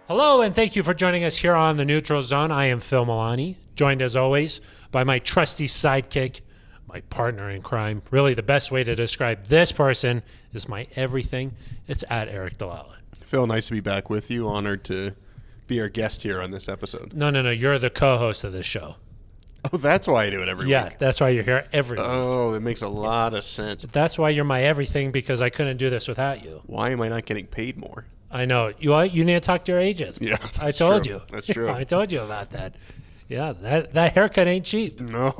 Hello, and thank you for joining us here on the Neutral Zone. I am Phil Milani, joined as always by my trusty sidekick, my partner in crime. Really, the best way to describe this person is my everything. It's at Eric Dalala. Phil, nice to be back with you. Honored to be our guest here on this episode. No. You're the co-host of this show. Oh, that's why I do it every week. Yeah, that's why you're here every week. Oh, it makes a lot of sense. That's why you're my everything, because I couldn't do this without you. Why am I not getting paid more? I know. You need to talk to your agent. Yeah, I told true. you. That's true. I told you about that. Yeah, that haircut ain't cheap. No,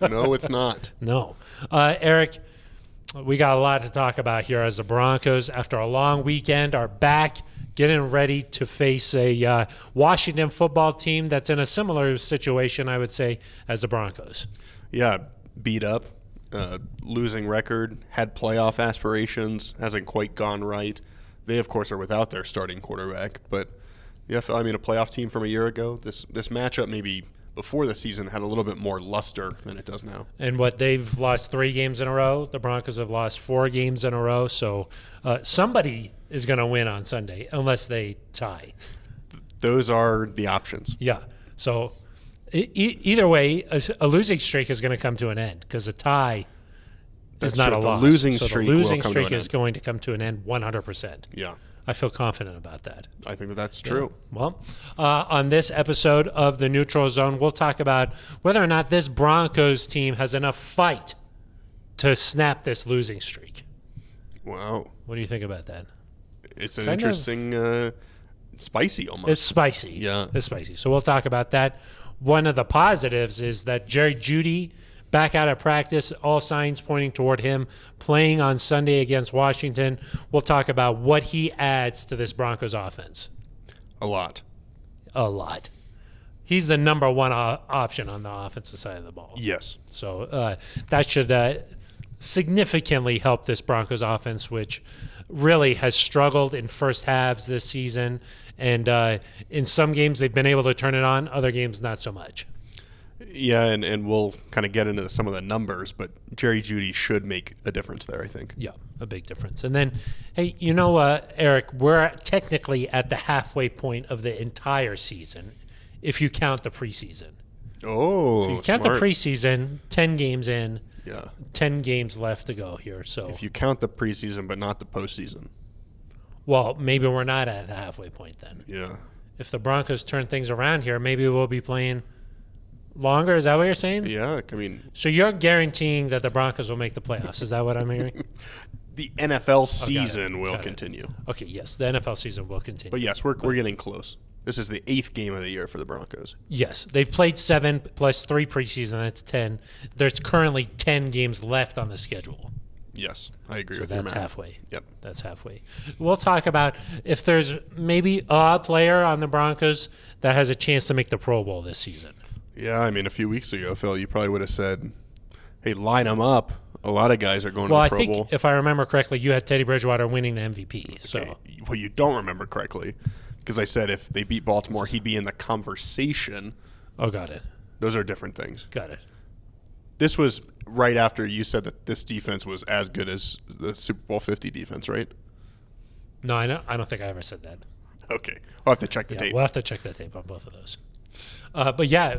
it's not. No. Eric, we got a lot to talk about here as the Broncos, after a long weekend, are back getting ready to face a Washington football team that's in a similar situation, I would say, as the Broncos. Yeah, beat up, losing record, had playoff aspirations, hasn't quite gone right. They, of course, are without their starting quarterback. But, yeah, I mean, a playoff team from a year ago, this matchup maybe before the season had a little bit more luster than it does now. And they've lost 3 games in a row. The Broncos have lost 4 games in a row. So somebody is going to win on Sunday unless they tie. Those are the options. Yeah. So either way, a losing streak is going to come to an end, because a tie is not a loss. The losing so streak the losing will come streak to an is end. going to come to an end 100%. Yeah. I feel confident about that. I think that's true. Yeah. Well, on this episode of the Neutral Zone, we'll talk about whether or not this Broncos team has enough fight to snap this losing streak. Wow. What do you think about that? It's an interesting, spicy almost. It's spicy. Yeah. It's spicy. So we'll talk about that. One of the positives is that Jerry Jeudy, back out of practice, all signs pointing toward him playing on Sunday against Washington. We'll talk about what he adds to this Broncos offense. A lot. A lot. He's the number one option on the offensive side of the ball. Yes. So that should significantly help this Broncos offense, which really has struggled in first halves this season. And in some games, they've been able to turn it on. Other games, not so much. Yeah, and we'll kind of get into some of the numbers, but Jerry Jeudy should make a difference there, I think. Yeah, a big difference. And then, hey, Eric, we're technically at the halfway point of the entire season, if you count the preseason. Oh, so you count smart. the preseason, 10 games in, Yeah. 10 games left to go here. So If you count the preseason but not the postseason. well, maybe we're not at the halfway point then. Yeah. If the Broncos turn things around here, maybe we'll be playing longer. Is that what you're saying? Yeah, I mean, So you're guaranteeing that the Broncos will make the playoffs. Is that what I'm hearing? the NFL season will Got it. continue. Okay, yes, the NFL season will continue. But yes, we're getting close. This is the 8th game of the year for the Broncos. Yes, they've played 7 plus 3 preseason. That's 10. There's currently 10 games left on the schedule. Yes, I agree So with your that's math. halfway. Yep. That's halfway. We'll talk about if there's maybe a player on the Broncos that has a chance to make the Pro Bowl this season. Yeah, I mean, a few weeks ago, Phil, you probably would have said, hey, line them up. A lot of guys are going Well, to I the Pro think Bowl. if I remember correctly, you had Teddy Bridgewater winning the MVP. So Okay. Well, you don't remember correctly, because I said if they beat Baltimore, he'd be in the conversation. Oh, got it. Those are different things. Got it. This was right after you said that this defense was as good as the Super Bowl 50 defense, right? No, I don't think I ever said that. Okay. I'll have to check the Yeah, tape. we'll have to check the tape on both of those. But yeah,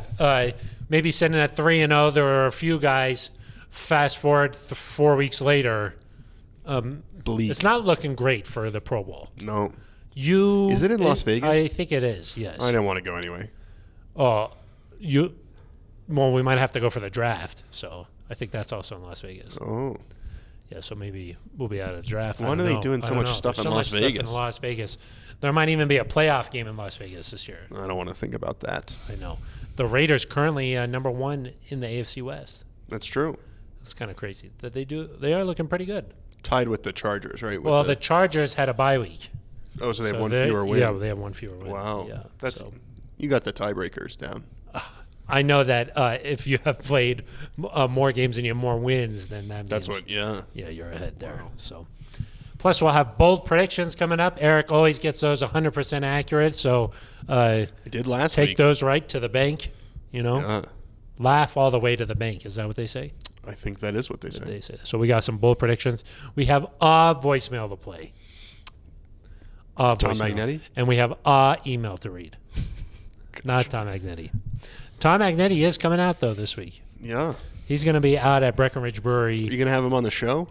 maybe sitting at 3-0, there are a few guys. Fast forward 4 weeks later, Bleak. it's not looking great for the Pro Bowl. No. You Is it in Las Vegas? I think it is. Yes. I didn't want to go anyway. Well, we might have to go for the draft. So I think that's also in Las Vegas. Oh. Yeah, so maybe we'll be out of the draft. Why are they doing so much stuff in Las Vegas? In Las Vegas. There might even be a playoff game in Las Vegas this year. I don't want to think about that. I know. The Raiders currently number 1 in the AFC West. That's true. It's kind of crazy that they are looking pretty good. Tied with the Chargers, right? Well, the Chargers had a bye week. Oh, so they have one they- fewer win. Yeah, they have one fewer win. Wow. Yeah, That's so. You got the tiebreakers down. I know that if you have played more games and you have more wins, then that means That's what, yeah. Yeah, you're ahead there. So, plus we'll have bold predictions coming up. Eric always gets those 100% accurate, so I did last take week. those right to the bank. Yeah, Laugh all the way to the bank. Is that what they say? I think that is what they say. So we got some bold predictions. We have a voicemail to play. Tom voicemail. Magnetti? And we have email to read. Not Tom Magnetti. Tom Magnetti is coming out, though, this week. Yeah. He's going to be out at Breckenridge Brewery. You going to have him on the show?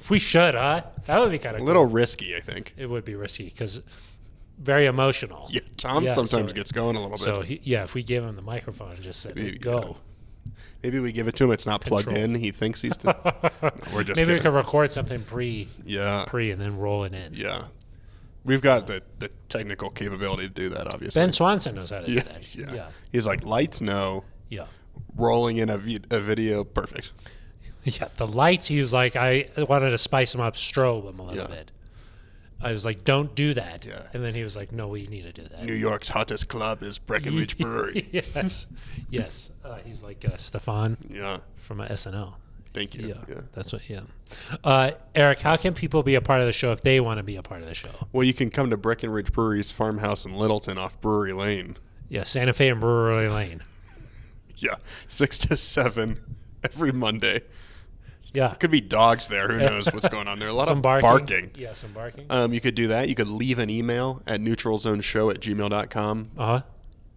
We should, huh? That would be kind of A little risky, I think. It would be risky because very emotional. Yeah, Tom sometimes gets going a little bit. So, if we give him the microphone and just said, go. Maybe we give it to him. It's not plugged in. He thinks he's... No, we're just Maybe kidding. we could record something pre and then roll it in. Yeah. We've got the technical capability to do that, obviously. Ben Swanson knows how to do that. Yeah. He's like, lights, no. Yeah. Rolling in a video, perfect. Yeah, the lights, he was like, I wanted to spice him up, strobe him a little bit. I was like, don't do that. Yeah. And then he was like, no, we need to do that. New York's hottest club is Breckenridge Brewery. Yes. He's like Stefan from SNL. Thank you. Yeah. That's what, Eric, how can people be a part of the show if they want to be a part of the show? Well, you can come to Breckenridge Brewery's farmhouse in Littleton off Brewery Lane. Yeah, Santa Fe and Brewery Lane. Yeah, 6 to 7 every Monday. Yeah. Could be dogs there. Who knows what's going on there? A lot Some of barking. Yeah, some barking. You could do that. You could leave an email at neutralzoneshow@gmail.com. Uh-huh.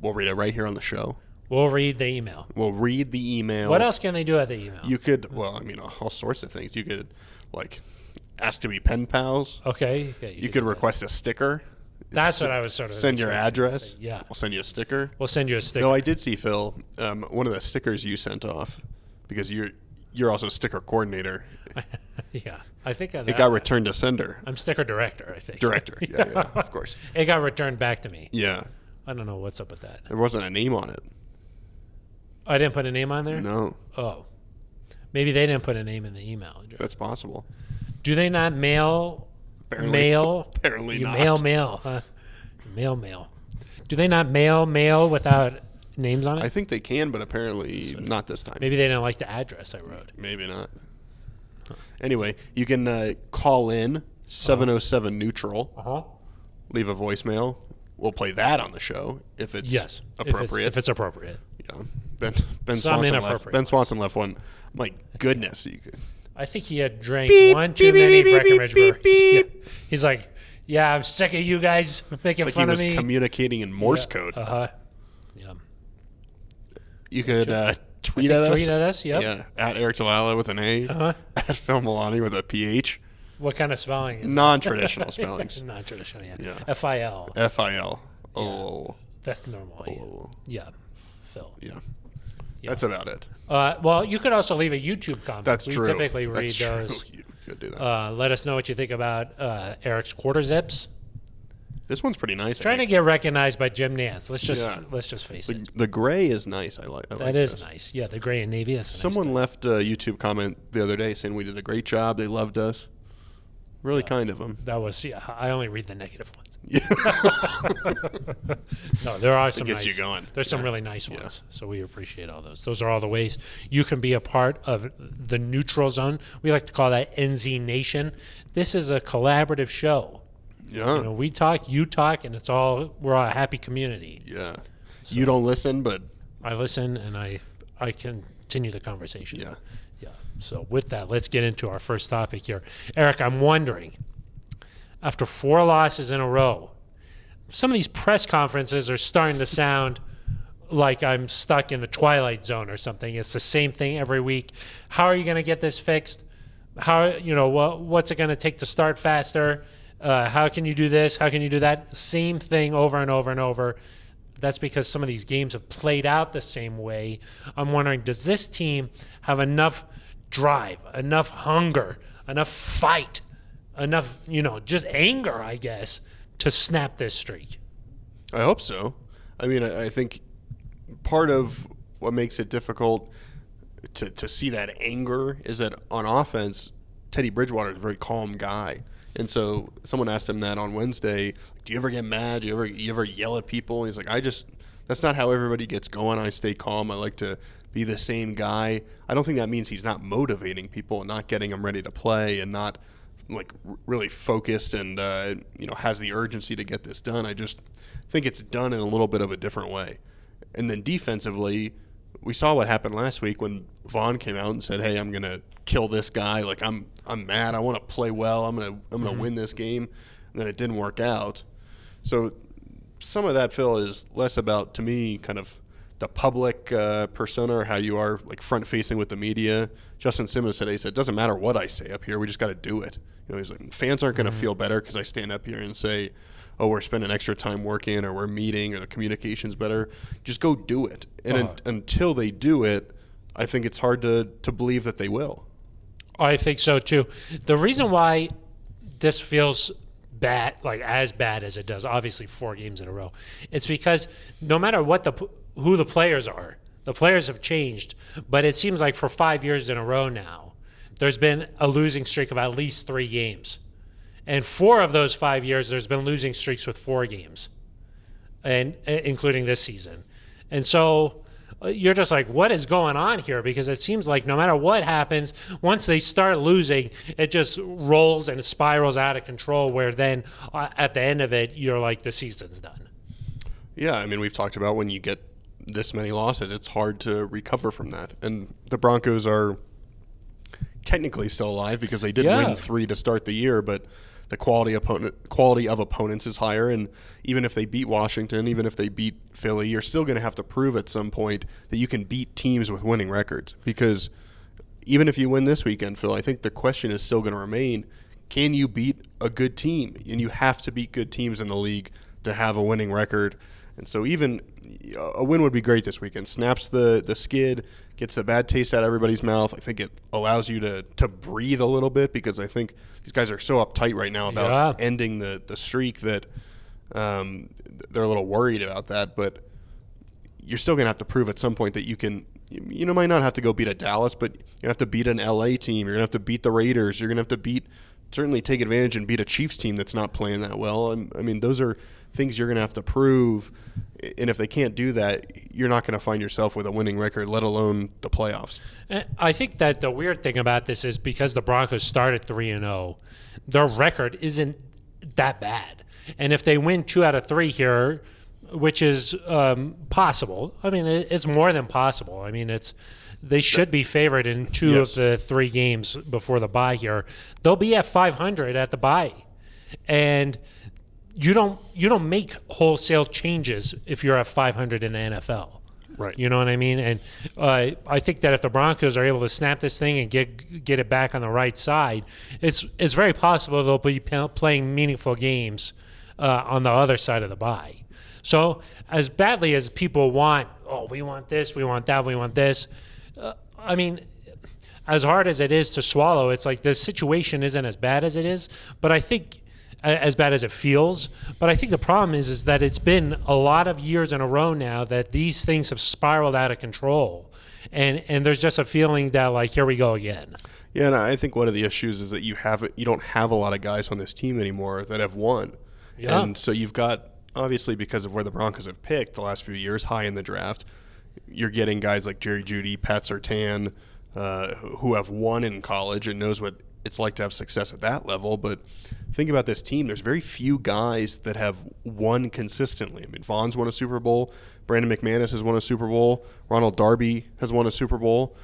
We'll read it right here on the show. We'll read the email. We'll read the email. What else can they do at the email? You could, all sorts of things. You could, ask to be pen pals. Okay. Yeah, you could request a sticker. That's what I was sort of send your address. Yeah. We'll send you a sticker. We'll send you a sticker. Though I did see, Phil, one of the stickers you sent off, because you're also sticker coordinator. Yeah. I think it got returned to sender. I'm sticker director, I think. Director. Yeah, of course. It got returned back to me. Yeah. I don't know what's up with that. There wasn't a name on it. I didn't put a name on there? No. Oh. Maybe they didn't put a name in the email address. That's possible. Do they not mail? Apparently you not. Mail, huh? Mail. Do they not mail without names on it? I think they can, but apparently not this time. Maybe they didn't like the address I wrote. Maybe not. Huh. Anyway, you can call in 707-NEUTRAL. Uh-huh. Leave a voicemail. We'll play that on the show if it's appropriate. If it's appropriate. Yeah. Ben Swanson left one. My goodness. You could. I think he had drank one too many Breckenridge Breweries. He's like, I'm sick of you guys making fun of me. He was communicating in Morse code. Uh-huh. Yeah. You could tweet at us. Tweet at us, yep. Yeah. At Eric Jalala with an A. Uh-huh. At Phil Milani with a PH. What kind of spelling is Non-traditional spellings. Non-traditional, yeah. F-I-L. F-I-L. Oh. That's normal. Oh. Yeah. Phil. Yeah. That's about it. Well, you could also leave a YouTube comment. That's true. We typically read those. True. You could do that. Let us know what you think about Eric's quarter zips. This one's pretty nice. He's trying to get recognized by Jim Nance. Let's just face it. The gray is nice. I like that is nice. Yeah, the gray and navy. Someone left a YouTube comment the other day saying we did a great job. They loved us. Really kind of them. That was I only read the negative ones. Yeah. No, there are some. It gets nice, you going. There's some really nice ones, so we appreciate all those. Those are all the ways you can be a part of the Neutral Zone. We like to call that NZ Nation. This is a collaborative show. Yeah. We talk, you talk, and we're all a happy community. Yeah. So you don't listen, but I listen, and I continue the conversation. Yeah. Yeah. So with that, let's get into our first topic here. Eric, I'm wondering, after 4 losses in a row, some of these press conferences are starting to sound like I'm stuck in the Twilight Zone or something. It's the same thing every week. How are you going to get this fixed? What's it going to take to start faster? How can you do this? How can you do that? Same thing over and over and over. That's because some of these games have played out the same way. I'm wondering, does this team have enough drive, enough hunger, enough fight, enough, just anger, I guess, to snap this streak? I hope so. I mean, I think part of what makes it difficult to see that anger is that on offense, Teddy Bridgewater is a very calm guy. And so someone asked him that on Wednesday, do you ever get mad? Do you ever yell at people? And he's like, that's not how everybody gets going. I stay calm. I like to be the same guy. I don't think that means he's not motivating people and not getting them ready to play and not really focused and has the urgency to get this done. I just think it's done in a little bit of a different way. And then defensively, we saw what happened last week when Vaughn came out and said, "Hey, I'm gonna kill this guy. I'm mad. I want to play well. I'm gonna win this game." and then it didn't work out. So some of that, Phil, is less about, to me, kind of the public persona, or how you are like front-facing with the media. Justin Simmons today said, it doesn't matter what I say up here, we just got to do it. He's like, fans aren't going to feel better because I stand up here and say, oh, we're spending extra time working, or we're meeting, or the communication's better. Just go do it. And until they do it, I think it's hard to believe that they will. I think so too. The reason why this feels bad, like as bad as it does, obviously 4 games in a row, it's because no matter who the players are, the players have changed, but it seems like for 5 years in a row now, there's been a losing streak of at least 3 games. And 4 of those 5 years, there's been losing streaks with 4 games, and including this season. And so you're just like, what is going on here? Because it seems like no matter what happens, once they start losing, it just rolls and spirals out of control, where then at the end of it, you're like, the season's done. Yeah, I mean, we've talked about when you get this many losses, it's hard to recover from that. And the Broncos are technically still alive because they did win 3 to start the year, but the quality of opponents is higher. And even if they beat Washington, even if they beat Philly, you're still going to have to prove at some point that you can beat teams with winning records. Because even if you win this weekend, Phil, I think the question is still going to remain, can you beat a good team? And you have to beat good teams in the league to have a winning record. And so even a win would be great this weekend. Snaps the skid, gets the bad taste out of everybody's mouth. I think it allows you to breathe a little bit, because I think these guys are so uptight right now about ending the streak that they're a little worried about that. But you're still going to have to prove at some point that you can – you might not have to go beat a Dallas, but you have to beat an L.A. team. You're going to have to beat the Raiders. You're going to have to certainly take advantage and beat a Chiefs team that's not playing that well. I mean, those are things you're going to have to prove. And if they can't do that, you're not going to find yourself with a winning record, let alone the playoffs. I think that the weird thing about this is because the Broncos started 3-0, their record isn't that bad. And if they win 2 out of 3 here, which is possible, I mean, it's more than possible. I mean, they should be favored in 2 of the 3 games before the bye here. They'll be at 500 at the bye. And you don't make wholesale changes if you're at 500 in the NFL. Right. You know what I mean? And I think that if the Broncos are able to snap this thing and get it back on the right side, it's very possible they'll be playing meaningful games on the other side of the bye. So as badly as people want, we want this, we want that, we want this, I mean, as hard as it is to swallow, it's like the situation isn't as bad as it is, but I think as bad as it feels. But I think the problem is that it's been a lot of years in a row now that these things have spiraled out of control. And there's just a feeling that, like, here we go again. Yeah, and I think one of the issues is that you don't have a lot of guys on this team anymore that have won. Yeah. And so you've got, obviously, because of where the Broncos have picked the last few years, high in the draft, you're getting guys like Jerry Jeudy, Pat Surtain, who have won in college and knows what it's like to have success at that level. But think about this team. There's very few guys that have won consistently. I mean, Vaughn's won a Super Bowl. Brandon McManus has won a Super Bowl. Ronald Darby has won a Super Bowl.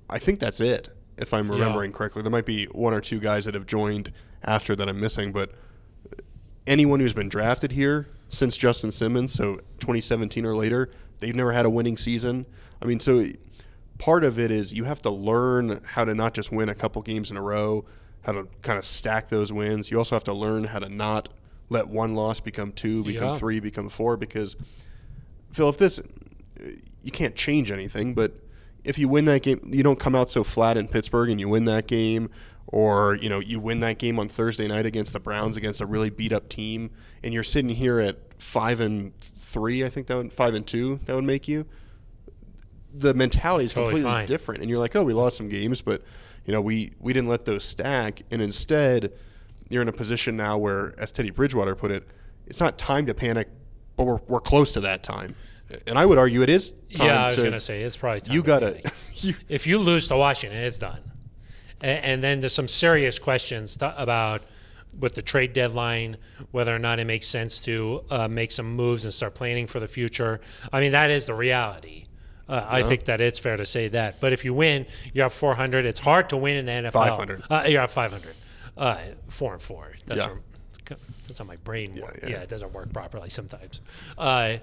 I think that's it, if I'm remembering correctly. There might be 1 or 2 guys that have joined after that I'm missing. But anyone who's been drafted here since Justin Simmons, so 2017 or later, they've never had a winning season. I mean, so part of it is you have to learn how to not just win a couple games in a row, how to kind of stack those wins. You also have to learn how to not let 1 loss become 2, become 3, become 4. Because, Phil, you can't change anything, but if you win that game, you don't come out so flat in Pittsburgh and you win that game, or you win that game on Thursday night against the Browns, against a really beat-up team, and you're sitting here at 5-3, I think 5-2, that would make you. The mentality is completely different, and you're like, we lost some games, but we didn't let those stack, and instead you're in a position now where, as Teddy Bridgewater put it, it's not time to panic, but we're close to that time. And I would argue it is time. Yeah, I was going to say it's probably time. You got to. If you lose to Washington, it's done. And then there's some serious questions about with the trade deadline, whether or not it makes sense to make some moves and start planning for the future. I mean, that is the reality. I think that it's fair to say that. But if you win, you're at 400. It's hard to win in the NFL. 500. You're at 500. 4-4. That's That's how my brain works. yeah. Yeah, it doesn't work properly sometimes. I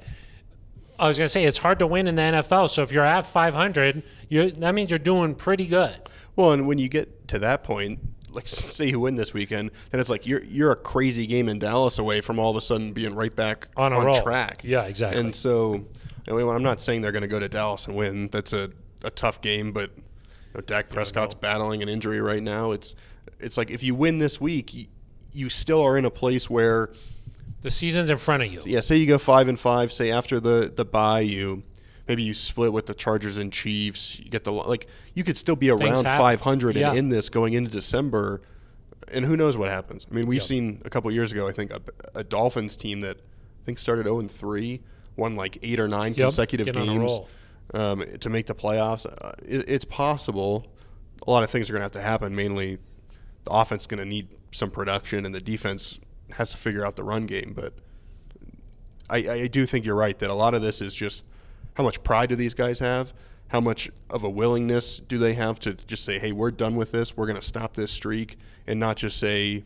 was going to say, it's hard to win in the NFL. So if you're at 500, that means you're doing pretty good. Well, and when you get to that point, like say you win this weekend, then it's like you're a crazy game in Dallas away from all of a sudden being right back on roll. Track. Yeah, exactly. And so, I mean, I'm not saying they're going to go to Dallas and win. That's a tough game, but Dak Prescott's battling an injury right now. It's like if you win this week, you still are in a place where the season's in front of you. Yeah, say you go 5-5. Say after the bye, maybe you split with the Chargers and Chiefs. You get you could still be around 500 and in this going into December, and who knows what happens. I mean, we've seen a couple years ago, I think, a Dolphins team that I think started 0-3, won like 8 or 9 consecutive games to make the playoffs. It's possible. A lot of things are going to have to happen. Mainly, the offense is going to need some production, and the defense has to figure out the run game. But I do think you're right that a lot of this is just how much pride do these guys have? How much of a willingness do they have to just say, hey, we're done with this. We're going to stop this streak, and not just say,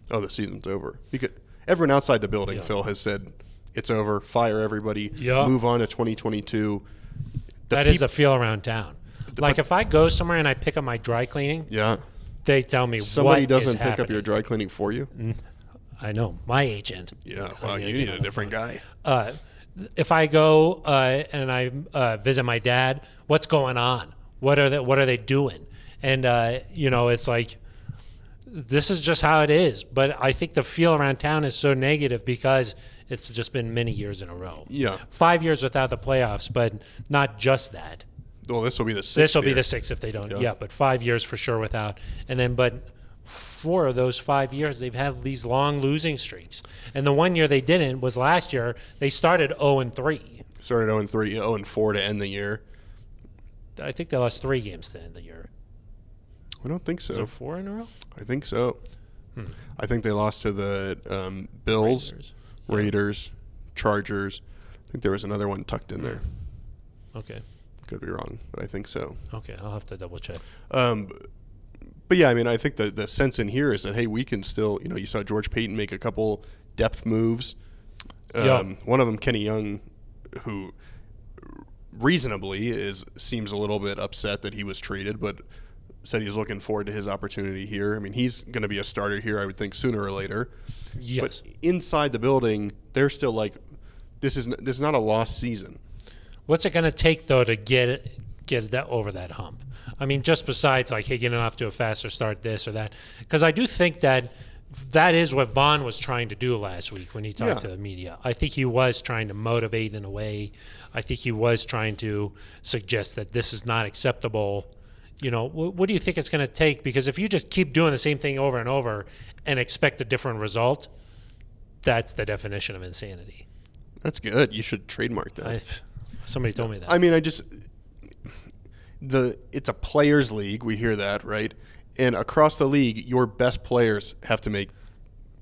oh, the season's over. Because everyone outside the building, Phil, has said it's over, fire everybody, move on to 2022. That is the feel around town. Like if I go somewhere and I pick up my dry cleaning, they tell me somebody what doesn't is pick happening. up your dry cleaning for you. I know, my agent. Yeah, well, you need a different guy. If I go and I visit my dad, what's going on? What are they doing? And it's like, this is just how it is. But I think the feel around town is so negative because it's just been many years in a row. Yeah, 5 years without the playoffs, but not just that. Well, this will be the 6th. This will be the 6th if they don't. Yeah, but 5 years for sure without. And then, but 4 of those 5 years, they've had these long losing streaks. And the 1 year they didn't was last year. They started 0-3. Started 0-3, 0-4 to end the year. I think they lost 3 games to end the year. I don't think so. Is it 4 in a row? I think so. I think they lost to the Bills, Raiders, Chargers. I think there was another one tucked in there. Okay. Could be wrong, but I think so. Okay, I'll have to double check. But yeah, I mean, I think the sense in here is that, hey, we can still, you saw George Payton make a couple depth moves. One of them, Kenny Young, who reasonably seems a little bit upset that he was traded, but said he's looking forward to his opportunity here. I mean, he's going to be a starter here, I would think, sooner or later. Yes. But inside the building, they're still like, this is not a lost season. What's it going to take, though, to get that over that hump? I mean, just besides, like, hey, getting off to a faster start, this or that. Because I do think that is what Vaughn was trying to do last week when he talked to the media. I think he was trying to motivate in a way. I think he was trying to suggest that this is not acceptable. What do you think it's going to take? Because if you just keep doing the same thing over and over and expect a different result, that's the definition of insanity. That's good. You should trademark that. Somebody told me that. I mean, it's a players' league. We hear that, right? And across the league, your best players have to make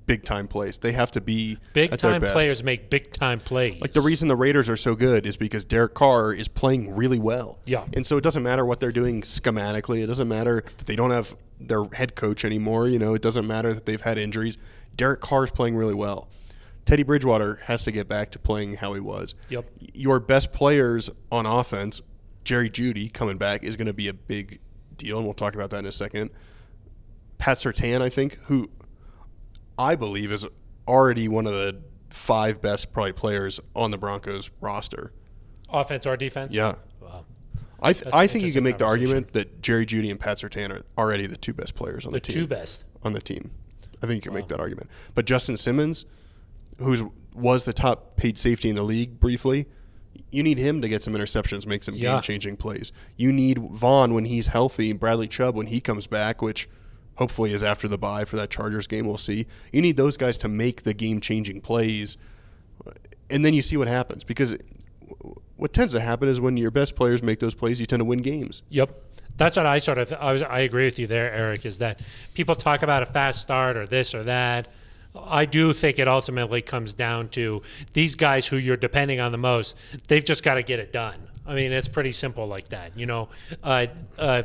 big-time plays. They have to be big-time players make big-time plays. Like the reason the Raiders are so good is because Derek Carr is playing really well. Yeah. And so it doesn't matter what they're doing schematically. It doesn't matter that they don't have their head coach anymore. It doesn't matter that they've had injuries. Derek Carr is playing really well. Teddy Bridgewater has to get back to playing how he was. Yep. Your best players on offense, Jerry Jeudy coming back, is going to be a big deal, and we'll talk about that in a second. Pat Surtain, I think, who I believe is already one of the 5 best probably players on the Broncos roster. Offense or defense? Yeah. Wow. I think you can make the argument that Jerry Jeudy and Pat Surtain are already the 2 best players on the team. The 2 best. On the team. I think you can make that argument. But Justin Simmons, who was the top paid safety in the league briefly, you need him to get some interceptions, make some game-changing plays. You need Vaughn when he's healthy, and Bradley Chubb when he comes back, which hopefully is after the bye for that Chargers game. We'll see. You need those guys to make the game-changing plays, and then you see what happens. Because what tends to happen is when your best players make those plays, you tend to win games. Yep. That's what I agree with you there, Eric, is that people talk about a fast start or this or that. I do think it ultimately comes down to these guys who you're depending on the most. They've just got to get it done. I mean, it's pretty simple like that.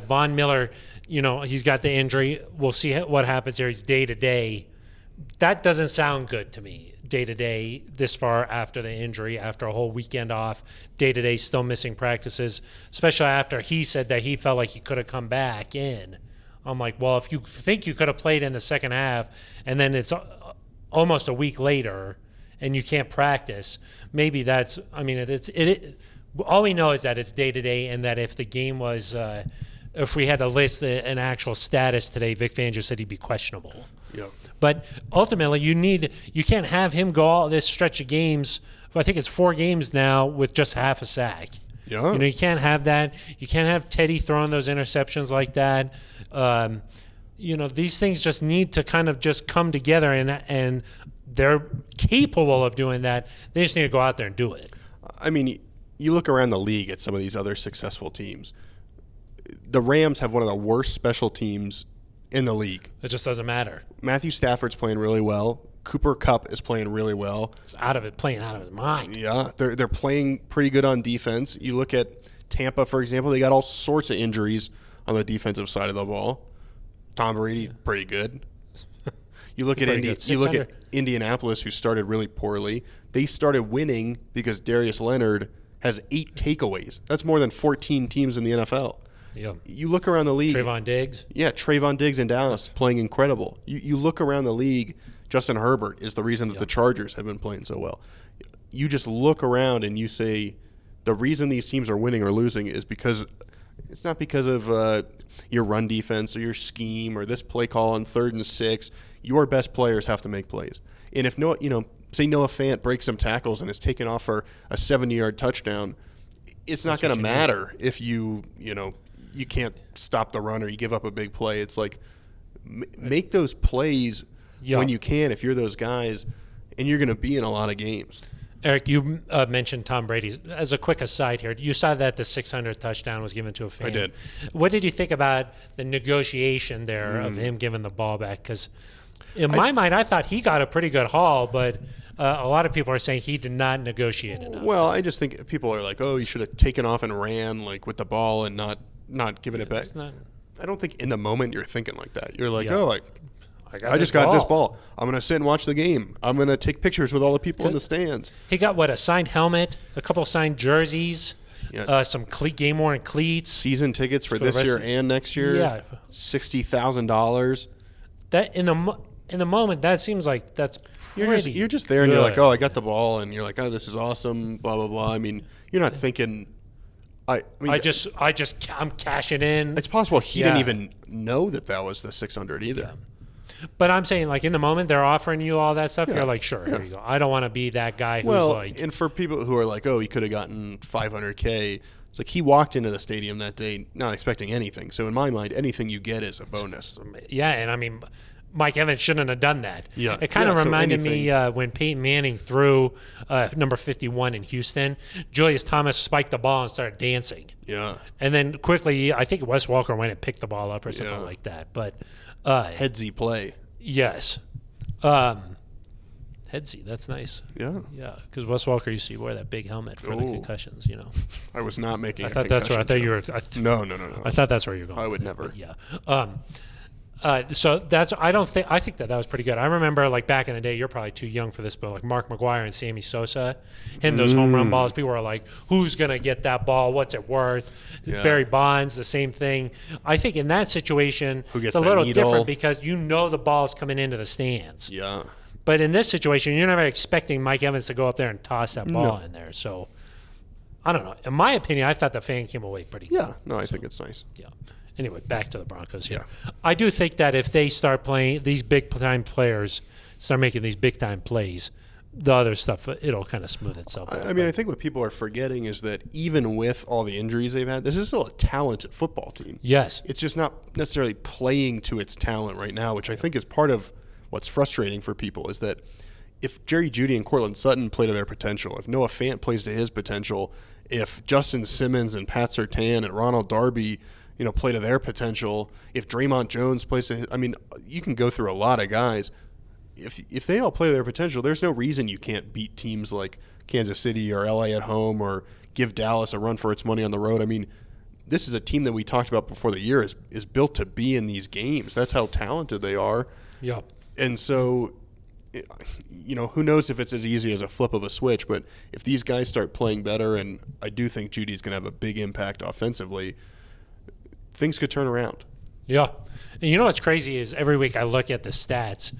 Von Miller, he's got the injury. We'll see what happens there. He's day to day, that doesn't sound good to me. Day to day, this far after the injury, after a whole weekend off, day to day, still missing practices, especially after he said that he felt like he could have come back in. I'm like, well, if you think you could have played in the second half and then it's almost a week later and you can't practice, maybe that's, I mean, all we know is that it's day to day, and that if the game was, if we had to list an actual status today, Vic Fangio said he'd be questionable. Yeah. But ultimately, you can't have him go all this stretch of games. I think it's 4 games now with just half a sack. Yeah. You can't have that. You can't have Teddy throwing those interceptions like that. These things just need to kind of just come together, and they're capable of doing that. They just need to go out there and do it. I mean, you look around the league at some of these other successful teams. The Rams have one of the worst special teams in the league. It just doesn't matter. Matthew Stafford's playing really well. Cooper Kupp is playing really well. He's playing out of his mind. Yeah, they're playing pretty good on defense. You look at Tampa, for example, they got all sorts of injuries on the defensive side of the ball. Tom Brady, pretty good. You look at Indianapolis, who started really poorly. They started winning because Darius Leonard has 8 takeaways. That's more than 14 teams in the NFL. Yeah. You look around the league. Trayvon Diggs. Yeah, Trayvon Diggs in Dallas playing incredible. You look around the league, Justin Herbert is the reason that the Chargers have been playing so well. You just look around and you say the reason these teams are winning or losing is because it's not because of your run defense or your scheme or this play call on 3rd and 6. Your best players have to make plays. And if say Noah Fant breaks some tackles and is taken off for a 70-yard touchdown, it's not going to matter if you can't stop the run or you give up a big play. It's like make those plays when you can if you're those guys, and you're going to be in a lot of games. Eric, you mentioned Tom Brady. As a quick aside here, you saw that the 600th touchdown was given to a fan. I did. What did you think about the negotiation there of him giving the ball back? Because in my mind, I thought he got a pretty good haul, but a lot of people are saying he did not negotiate enough. Well, I just think people are like, oh, you should have taken off and ran with the ball and not giving it back. I don't think in the moment you're thinking like that. You're like, I just got this ball. I'm going to sit and watch the game. I'm going to take pictures with all the people in the stands. He got, a signed helmet, a couple signed jerseys, some game-worn cleats. Season tickets for this year and next year. Yeah. $60,000. That in the moment, that seems like that's pretty You're just there and you're like, oh, I got the ball. And you're like, oh, this is awesome, blah, blah, blah. I mean, you're not thinking – I'm cashing in. It's possible he didn't even know that was the 600 either. Yeah. But I'm saying, in the moment they're offering you all that stuff, you're like, sure, here you go. I don't want to be that guy who's and for people who are like, oh, he could have gotten $500K, it's like he walked into the stadium that day not expecting anything. So in my mind, anything you get is a bonus. Yeah, and I mean, Mike Evans shouldn't have done that. Yeah. It kind of reminded me when Peyton Manning threw number 51 in Houston. Julius Thomas spiked the ball and started dancing. Yeah. And then quickly, I think Wes Welker went and picked the ball up or something like that. But headsy play. Yes. Headsy, that's nice. Yeah. Yeah, because Wes Welker used to wear that big helmet for the concussions, I was not making I thought that's where I thought you were. No. I thought that's where you were going. I would never. But yeah. So I think that was pretty good. I remember back in the day, you're probably too young for this, but Mark McGwire and Sammy Sosa hitting those home run balls. People were like, who's going to get that ball? What's it worth? Yeah. Barry Bonds, the same thing. I think in that situation, it's a little different because the ball's coming into the stands. Yeah. But in this situation, you're never expecting Mike Evans to go up there and toss that ball in there. So I don't know. In my opinion, I thought the fan came away pretty good. Yeah. No, I think it's nice. Yeah. Anyway, back to the Broncos here. Yeah. I do think that if they start playing, these big-time players start making these big-time plays, the other stuff, it'll kind of smooth itself out. I mean, I think what people are forgetting is that even with all the injuries they've had, this is still a talented football team. Yes. It's just not necessarily playing to its talent right now, which I think is part of what's frustrating for people, is that if Jerry Jeudy and Cortland Sutton play to their potential, if Noah Fant plays to his potential, if Justin Simmons and Pat Surtain and Ronald Darby play to their potential, if Draymond Jones plays to his, I mean, you can go through a lot of guys. If they all play to their potential, there's no reason you can't beat teams like Kansas City or LA at home or give Dallas a run for its money on the road. I mean, this is a team that we talked about before the year is built to be in these games. That's how talented they are. Yeah. And so who knows if it's as easy as a flip of a switch, but if these guys start playing better, and I do think Jeudy's going to have a big impact offensively, things could turn around. Yeah. And you know what's crazy is every week I look at the stats.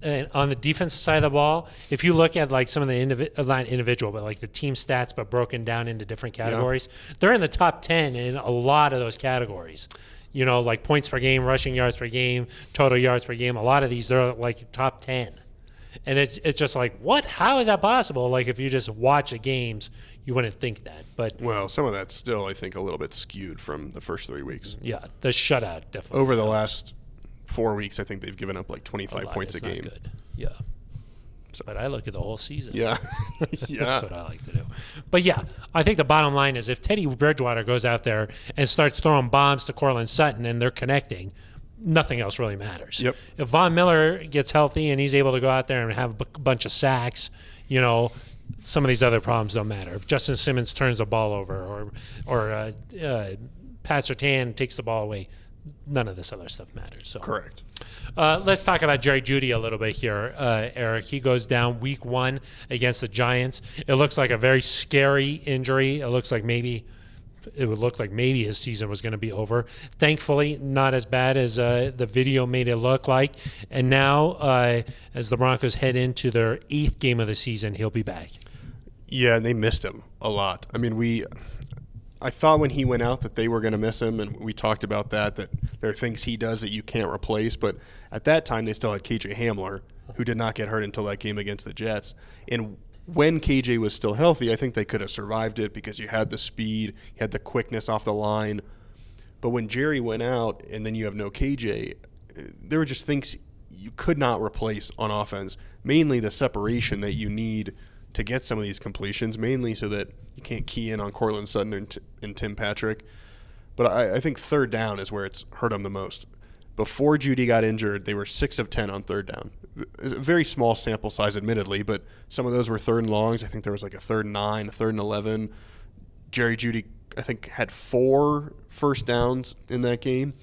And on the defensive side of the ball, if you look at like some of the not individual, but like the team stats, but broken down into different categories, they're in the top 10 in a lot of those categories. Like points per game, rushing yards per game, total yards per game. A lot of these, they're like top 10. And it's just like, what? How is that possible? Like if you just watch the games, you wouldn't think that. But well, some of that's still, I think, a little bit skewed from the first 3 weeks. Yeah, the shutout definitely. Over the last 4 weeks, I think they've given up like 25 points a game. Not good. Yeah. So, but I look at the whole season. Yeah. Yeah. That's what I like to do. But yeah, I think the bottom line is if Teddy Bridgewater goes out there and starts throwing bombs to Cortland Sutton and they're connecting, nothing else really matters. Yep. If Von Miller gets healthy and he's able to go out there and have a bunch of sacks, some of these other problems don't matter. If Justin Simmons turns the ball over or Pat Surtain takes the ball away, none of this other stuff matters. So Correct. Let's talk about Jerry Jeudy a little bit here, Eric. He goes down week 1 against the Giants. It looks like a very scary injury. It would look like maybe his season was going to be over. Thankfully, not as bad as the video made it look like. And now, as the Broncos head into their 8th game of the season, he'll be back. Yeah, and they missed him a lot. I mean, I thought when he went out that they were going to miss him, and we talked about that there are things he does that you can't replace. But at that time, they still had KJ Hamler, who did not get hurt until that game against the Jets. And when KJ was still healthy, I think they could have survived it because you had the speed, you had the quickness off the line. But when Jerry went out and then you have no KJ, there were just things you could not replace on offense, mainly the separation that you need to get some of these completions, mainly so that you can't key in on Cortland Sutton and Tim Patrick. But I think third down is where it's hurt them the most. Before Jeudy got injured, they were 6 of 10 on third down. A very small sample size, admittedly, but some of those were third and longs. I think there was like a 3rd and 9, a 3rd and 11. Jerry Jeudy, I think, had 4 first downs in that game.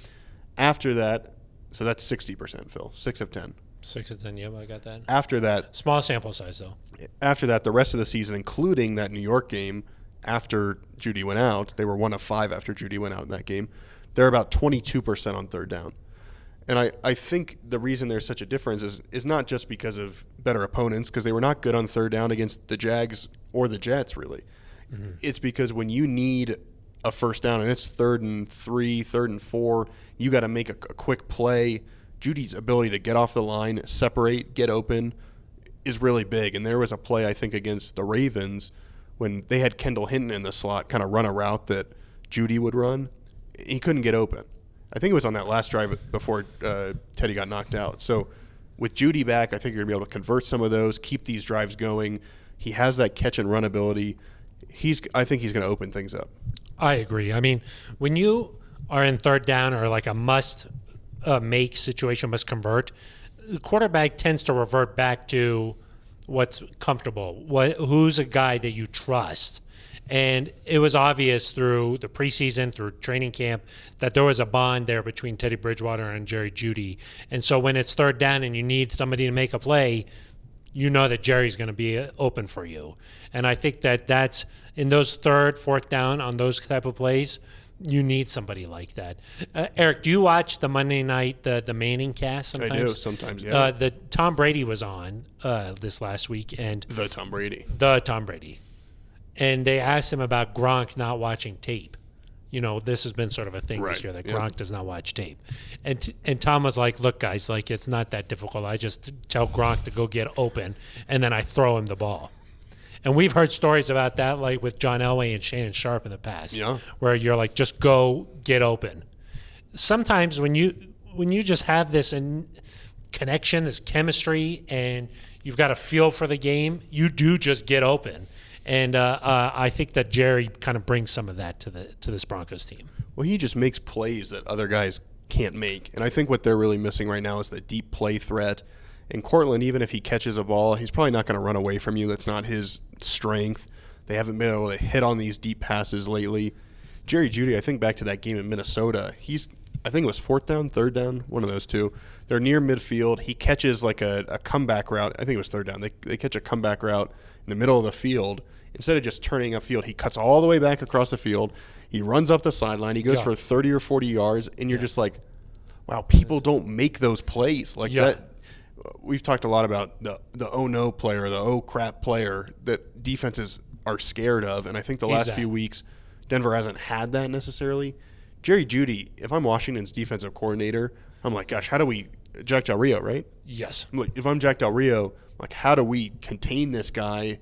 After that, so that's 60%, Phil, 6 of 10. 6 of 10, I got that. After that, small sample size, though. After that, the rest of the season, including that New York game after Jeudy went out, they were 1 of 5 after Jeudy went out in that game. They're about 22% on third down. And I think the reason there's such a difference is not just because of better opponents, because they were not good on third down against the Jags or the Jets, really. Mm-hmm. It's because when you need a first down and it's 3rd and 3, 3rd and 4, you got to make a quick play. Judy's ability to get off the line, separate, get open is really big. And there was a play, I think, against the Ravens when they had Kendall Hinton in the slot kind of run a route that Jeudy would run. He couldn't get open. I think it was on that last drive before Teddy got knocked out. So with Jeudy back, I think you're going to be able to convert some of those, keep these drives going. He has that catch and run ability. I think he's going to open things up. I agree. I mean, when you are in third down or like a must make situation, must convert, the quarterback tends to revert back to what's comfortable, who's a guy that you trust. And it was obvious through the preseason, through training camp, that there was a bond there between Teddy Bridgewater and Jerry Jeudy. And so when it's third down and you need somebody to make a play, you know that Jerry's going to be open for you. And I think that's in those third, fourth down on those type of plays, you need somebody like that. Eric, do you watch the Monday night, the Manning cast sometimes? I do, sometimes, yeah. The Tom Brady was on this last week. And The Tom Brady. And they asked him about Gronk not watching tape. You know, this has been sort of a thing this year that Gronk does not watch tape. And Tom was like, look, guys, like it's not that difficult. I just tell Gronk to go get open, and then I throw him the ball. And we've heard stories about that, like with John Elway and Shannon Sharp in the past, where you're like, just go get open. Sometimes when you just have this connection, this chemistry, and you've got a feel for the game, you do just get open. And I think that Jerry kind of brings some of that to this Broncos team. Well, he just makes plays that other guys can't make. And I think what they're really missing right now is the deep play threat. And Cortland, even if he catches a ball, he's probably not going to run away from you. That's not his strength. They haven't been able to hit on these deep passes lately. Jerry Jeudy, I think back to that game in Minnesota, he's I think it was fourth down, third down, one of those two. They're near midfield. He catches like a comeback route. I think it was third down. They catch a comeback route in the middle of the field. Instead of just turning upfield, he cuts all the way back across the field. He runs up the sideline. He goes for 30 or 40 yards, and you're just like, wow, people don't make those plays like that. We've talked a lot about the oh no player, the oh crap player that defenses are scared of, and I think the last few weeks Denver hasn't had that necessarily. Jerry Jeudy, if I'm Washington's defensive coordinator, I'm like, gosh, how do we – Jack Del Rio, right? Yes. I'm like, if I'm Jack Del Rio, like, how do we contain this guy?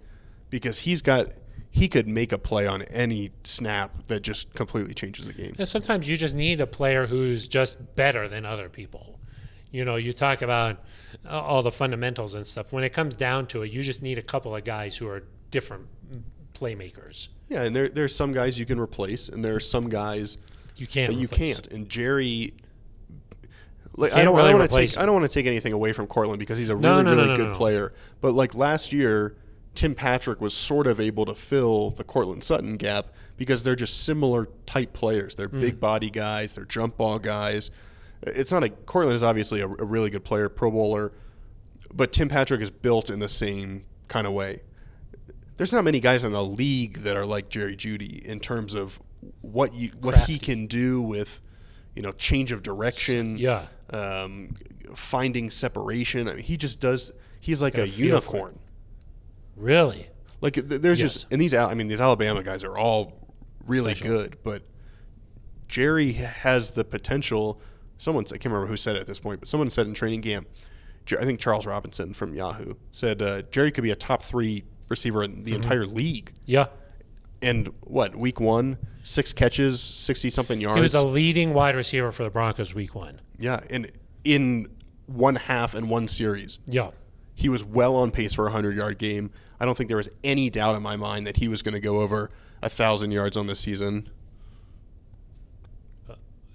Because he could make a play on any snap that just completely changes the game. And sometimes you just need a player who's just better than other people. You talk about all the fundamentals and stuff. When it comes down to it, you just need a couple of guys who are different playmakers. Yeah, and there's some guys you can replace, and there are some guys – you can't. You can't. And Jerry, like, I don't want to take anything away from Cortland because he's a really good player. But like last year, Tim Patrick was sort of able to fill the Cortland Sutton gap because they're just similar type players. They're big body guys. They're jump ball guys. Cortland is obviously a really good player, Pro Bowler, but Tim Patrick is built in the same kind of way. There's not many guys in the league that are like Jerry Jeudy in terms of what he can do with, change of direction, finding separation. I mean, he just does. He's like a unicorn. Really? Like there's just and these Alabama guys are all really good, but Jerry has the potential. I can't remember who said it at this point, but someone said in training camp. I think Charles Robinson from Yahoo said Jerry could be a top 3 receiver in the entire league. Yeah. And week 1, 6 catches, 60-something yards. He was the leading wide receiver for the Broncos week 1. Yeah, and in one half and one series. Yeah. He was well on pace for a 100-yard game. I don't think there was any doubt in my mind that he was going to go over 1,000 yards on this season.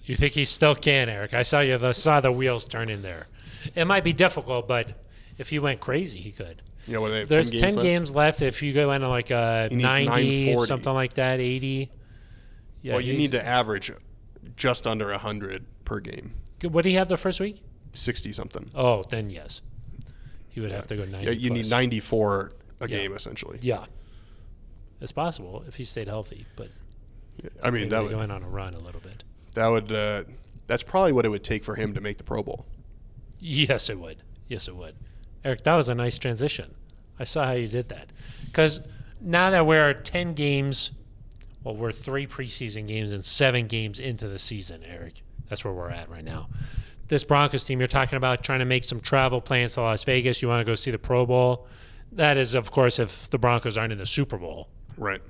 You think he still can, Eric? I saw the wheels turn in there. It might be difficult, but if he went crazy, he could. Yeah, what, they have There's 10 games left. If you go into like a 90, something like that, 80. Yeah, well, you need to average just under 100 per game. What did he have the first week? 60-something. Oh, then yes. He would have to go 90. Yeah, you need 94 a game, essentially. Yeah. It's possible if he stayed healthy, but I mean, that would go in on a run a little bit. That's probably what it would take for him to make the Pro Bowl. Yes, it would. Yes, it would. Eric, that was a nice transition. I saw how you did that. Because now that we're 10 games, we're 3 preseason games and 7 games into the season, Eric. That's where we're at right now. This Broncos team, you're talking about trying to make some travel plans to Las Vegas. You want to go see the Pro Bowl. That is, of course, if the Broncos aren't in the Super Bowl. Right.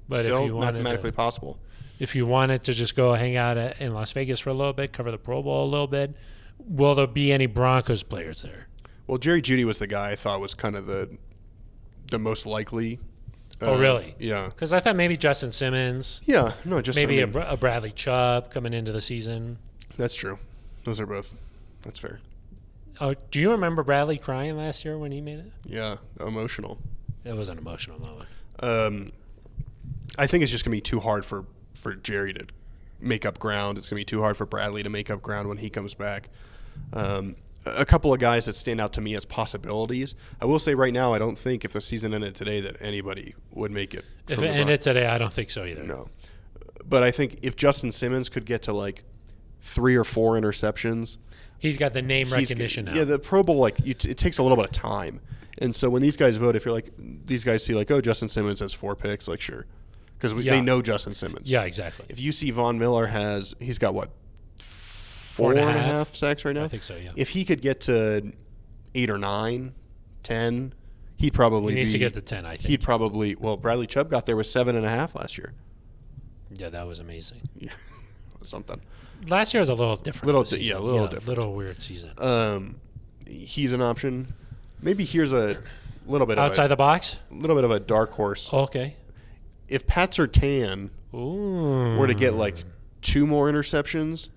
But still if you wanted mathematically possible. If you wanted to just go hang out in Las Vegas for a little bit, cover the Pro Bowl a little bit, will there be any Broncos players there? Well, Jerry Jeudy was the guy I thought was kind of the most likely. Oh, really? Yeah. Because I thought maybe Justin Simmons. Yeah, no, just maybe a Bradley Chubb coming into the season. That's true. Those are both. That's fair. Oh, do you remember Bradley crying last year when he made it? Yeah, emotional. It was an emotional moment. I think it's just going to be too hard for Jerry to make up ground. It's going to be too hard for Bradley to make up ground when he comes back. A couple of guys that stand out to me as possibilities. I will say right now, I don't think if the season ended today that anybody would make it. If it ended today, I don't think so either. No. But I think if Justin Simmons could get to like 3 or 4 interceptions. He's got the name recognition now. Yeah, the Pro Bowl, it takes a little bit of time. And so when these guys vote, if you're like, these guys see like, oh, Justin Simmons has 4 picks, like, sure. Because they know Justin Simmons. Yeah, exactly. If you see Von Miller he's got what, 4.5 sacks right now? I think so, yeah. If he could get to 8 or 9, 10, he'd probably He needs to get to 10, I think. He'd probably, Bradley Chubb got there with 7.5 last year. Yeah, that was amazing. Yeah, something. Last year was a little different. A little different. Little weird season. He's an option. Maybe here's a little bit outside the box. A little bit of a dark horse. Okay. If Pat Surtain were to get like 2 more interceptions,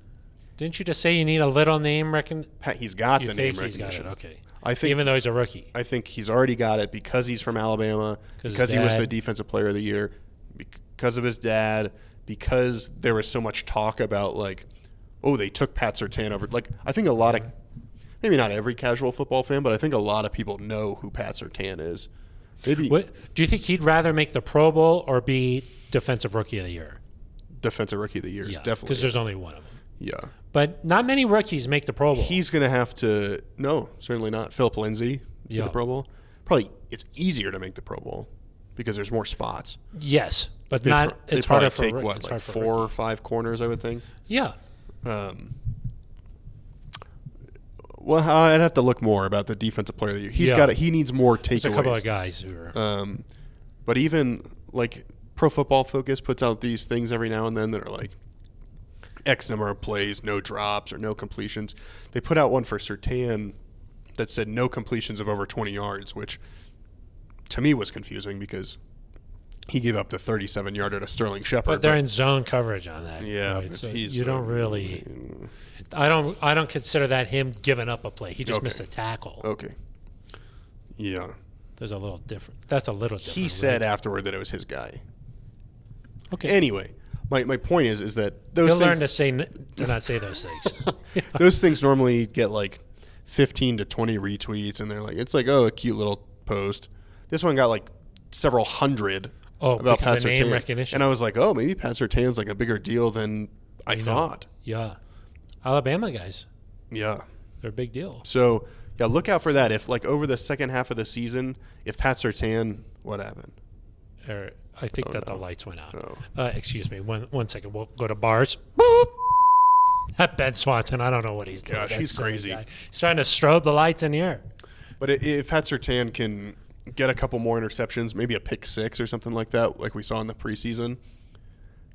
didn't you just say you need a little name recognition? Pat, he's got the name recognition. He's got it. Okay. I think even though he's a rookie, I think he's already got it because he's from Alabama, because he was the defensive player of the year, because of his dad, because there was so much talk about like, oh, they took Pat Surtain over. Like, I think a lot of, maybe not every casual football fan, but I think a lot of people know who Pat Surtain is. Maybe Do you think he'd rather make the Pro Bowl or be Defensive Rookie of the Year? Defensive Rookie of the Year is definitely. Because there's only one of them. Yeah. But not many rookies make the Pro Bowl. He's going to have to, no, certainly not. Philip Lindsay to the Pro Bowl. Probably it's easier to make the Pro Bowl because there's more spots. Yes, but it's harder harder for take rookies. like 4 or 5 corners, I would think. Yeah. Well, I'd have to look more about the defensive player of the year. He needs more takeaways. There's a couple of guys who are. But even like Pro Football Focus puts out these things every now and then that are like X number of plays, no drops or no completions. They put out one for Surtain that said no completions of over 20 yards, which to me was confusing because he gave up the 37-yarder to Sterling Shepard. But they're in zone coverage on that. Yeah, right? So you don't really. I don't consider that him giving up a play. He just missed a tackle. Okay. Yeah. There's a little different. That's a little different. He said afterward that it was his guy. Okay. Anyway, my point is that those He'll things learn to not say those things. those things normally get like 15 to 20 retweets, and they're like, it's like, oh, a cute little post. This one got like several hundred about Pat because of name Surtain. recognition. And I was like, oh, maybe Pat Surtain's like a bigger deal than I thought. Yeah. Alabama guys, Yeah. they're a big deal. So, yeah, look out for that. If like over the second half of the season, if Pat Surtain, what happened? I think the lights went out. Oh. Excuse me. One second. We'll go to bars. Boop. That Ben Swanson, I don't know what he's doing. Gosh, he's crazy. Guy. He's trying to strobe the lights in the air. But if Pat Surtain can get a couple more interceptions, maybe a pick 6 or something like that, like we saw in the preseason,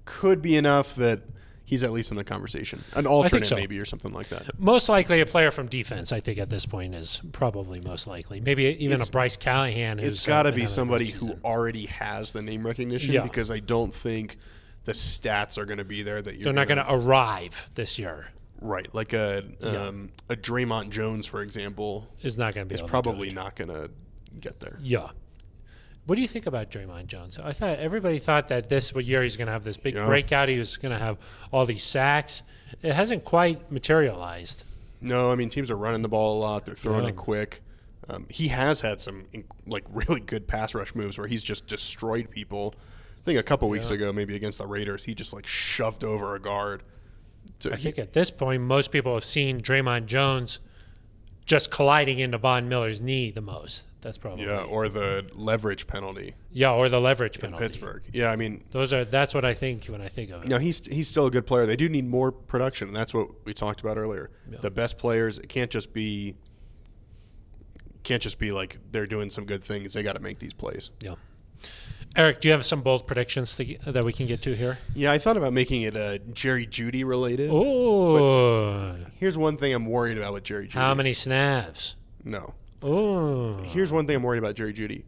could be enough that he's at least in the conversation. An alternate maybe or something like that. Most likely a player from defense, I think, at this point is probably most likely. Maybe even a Bryce Callahan. It's got to be somebody who already has the name recognition because I don't think the stats are going to be there that they're not going to arrive this year. Right. Like a Draymond Jones, for example, is not going to be probably not going to get there. Yeah. What do you think about Draymond Jones? I thought everybody thought that this year he's going to have this big breakout. He was going to have all these sacks. It hasn't quite materialized. No, I mean teams are running the ball a lot. They're throwing it quick. He has had some like really good pass rush moves where he's just destroyed people. I think a couple weeks ago, maybe against the Raiders, he just like shoved over a guard. I think at this point, most people have seen Draymond Jones just colliding into Von Miller's knee the most. That's probably or the leverage penalty. Yeah, or the leverage penalty. In Pittsburgh. Yeah, I mean that's what I think when I think of it. No, he's still a good player. They do need more production, and that's what we talked about earlier. Yeah. The best players, it can't just be like they're doing some good things. They got to make these plays. Yeah. Eric, do you have some bold predictions that we can get to here? Yeah, I thought about making it Jerry Jeudy related. Oh. Here's one thing I'm worried about with Jerry Jeudy. How many snaps? No. Oh. Here's one thing I'm worried about Jerry Jeudy.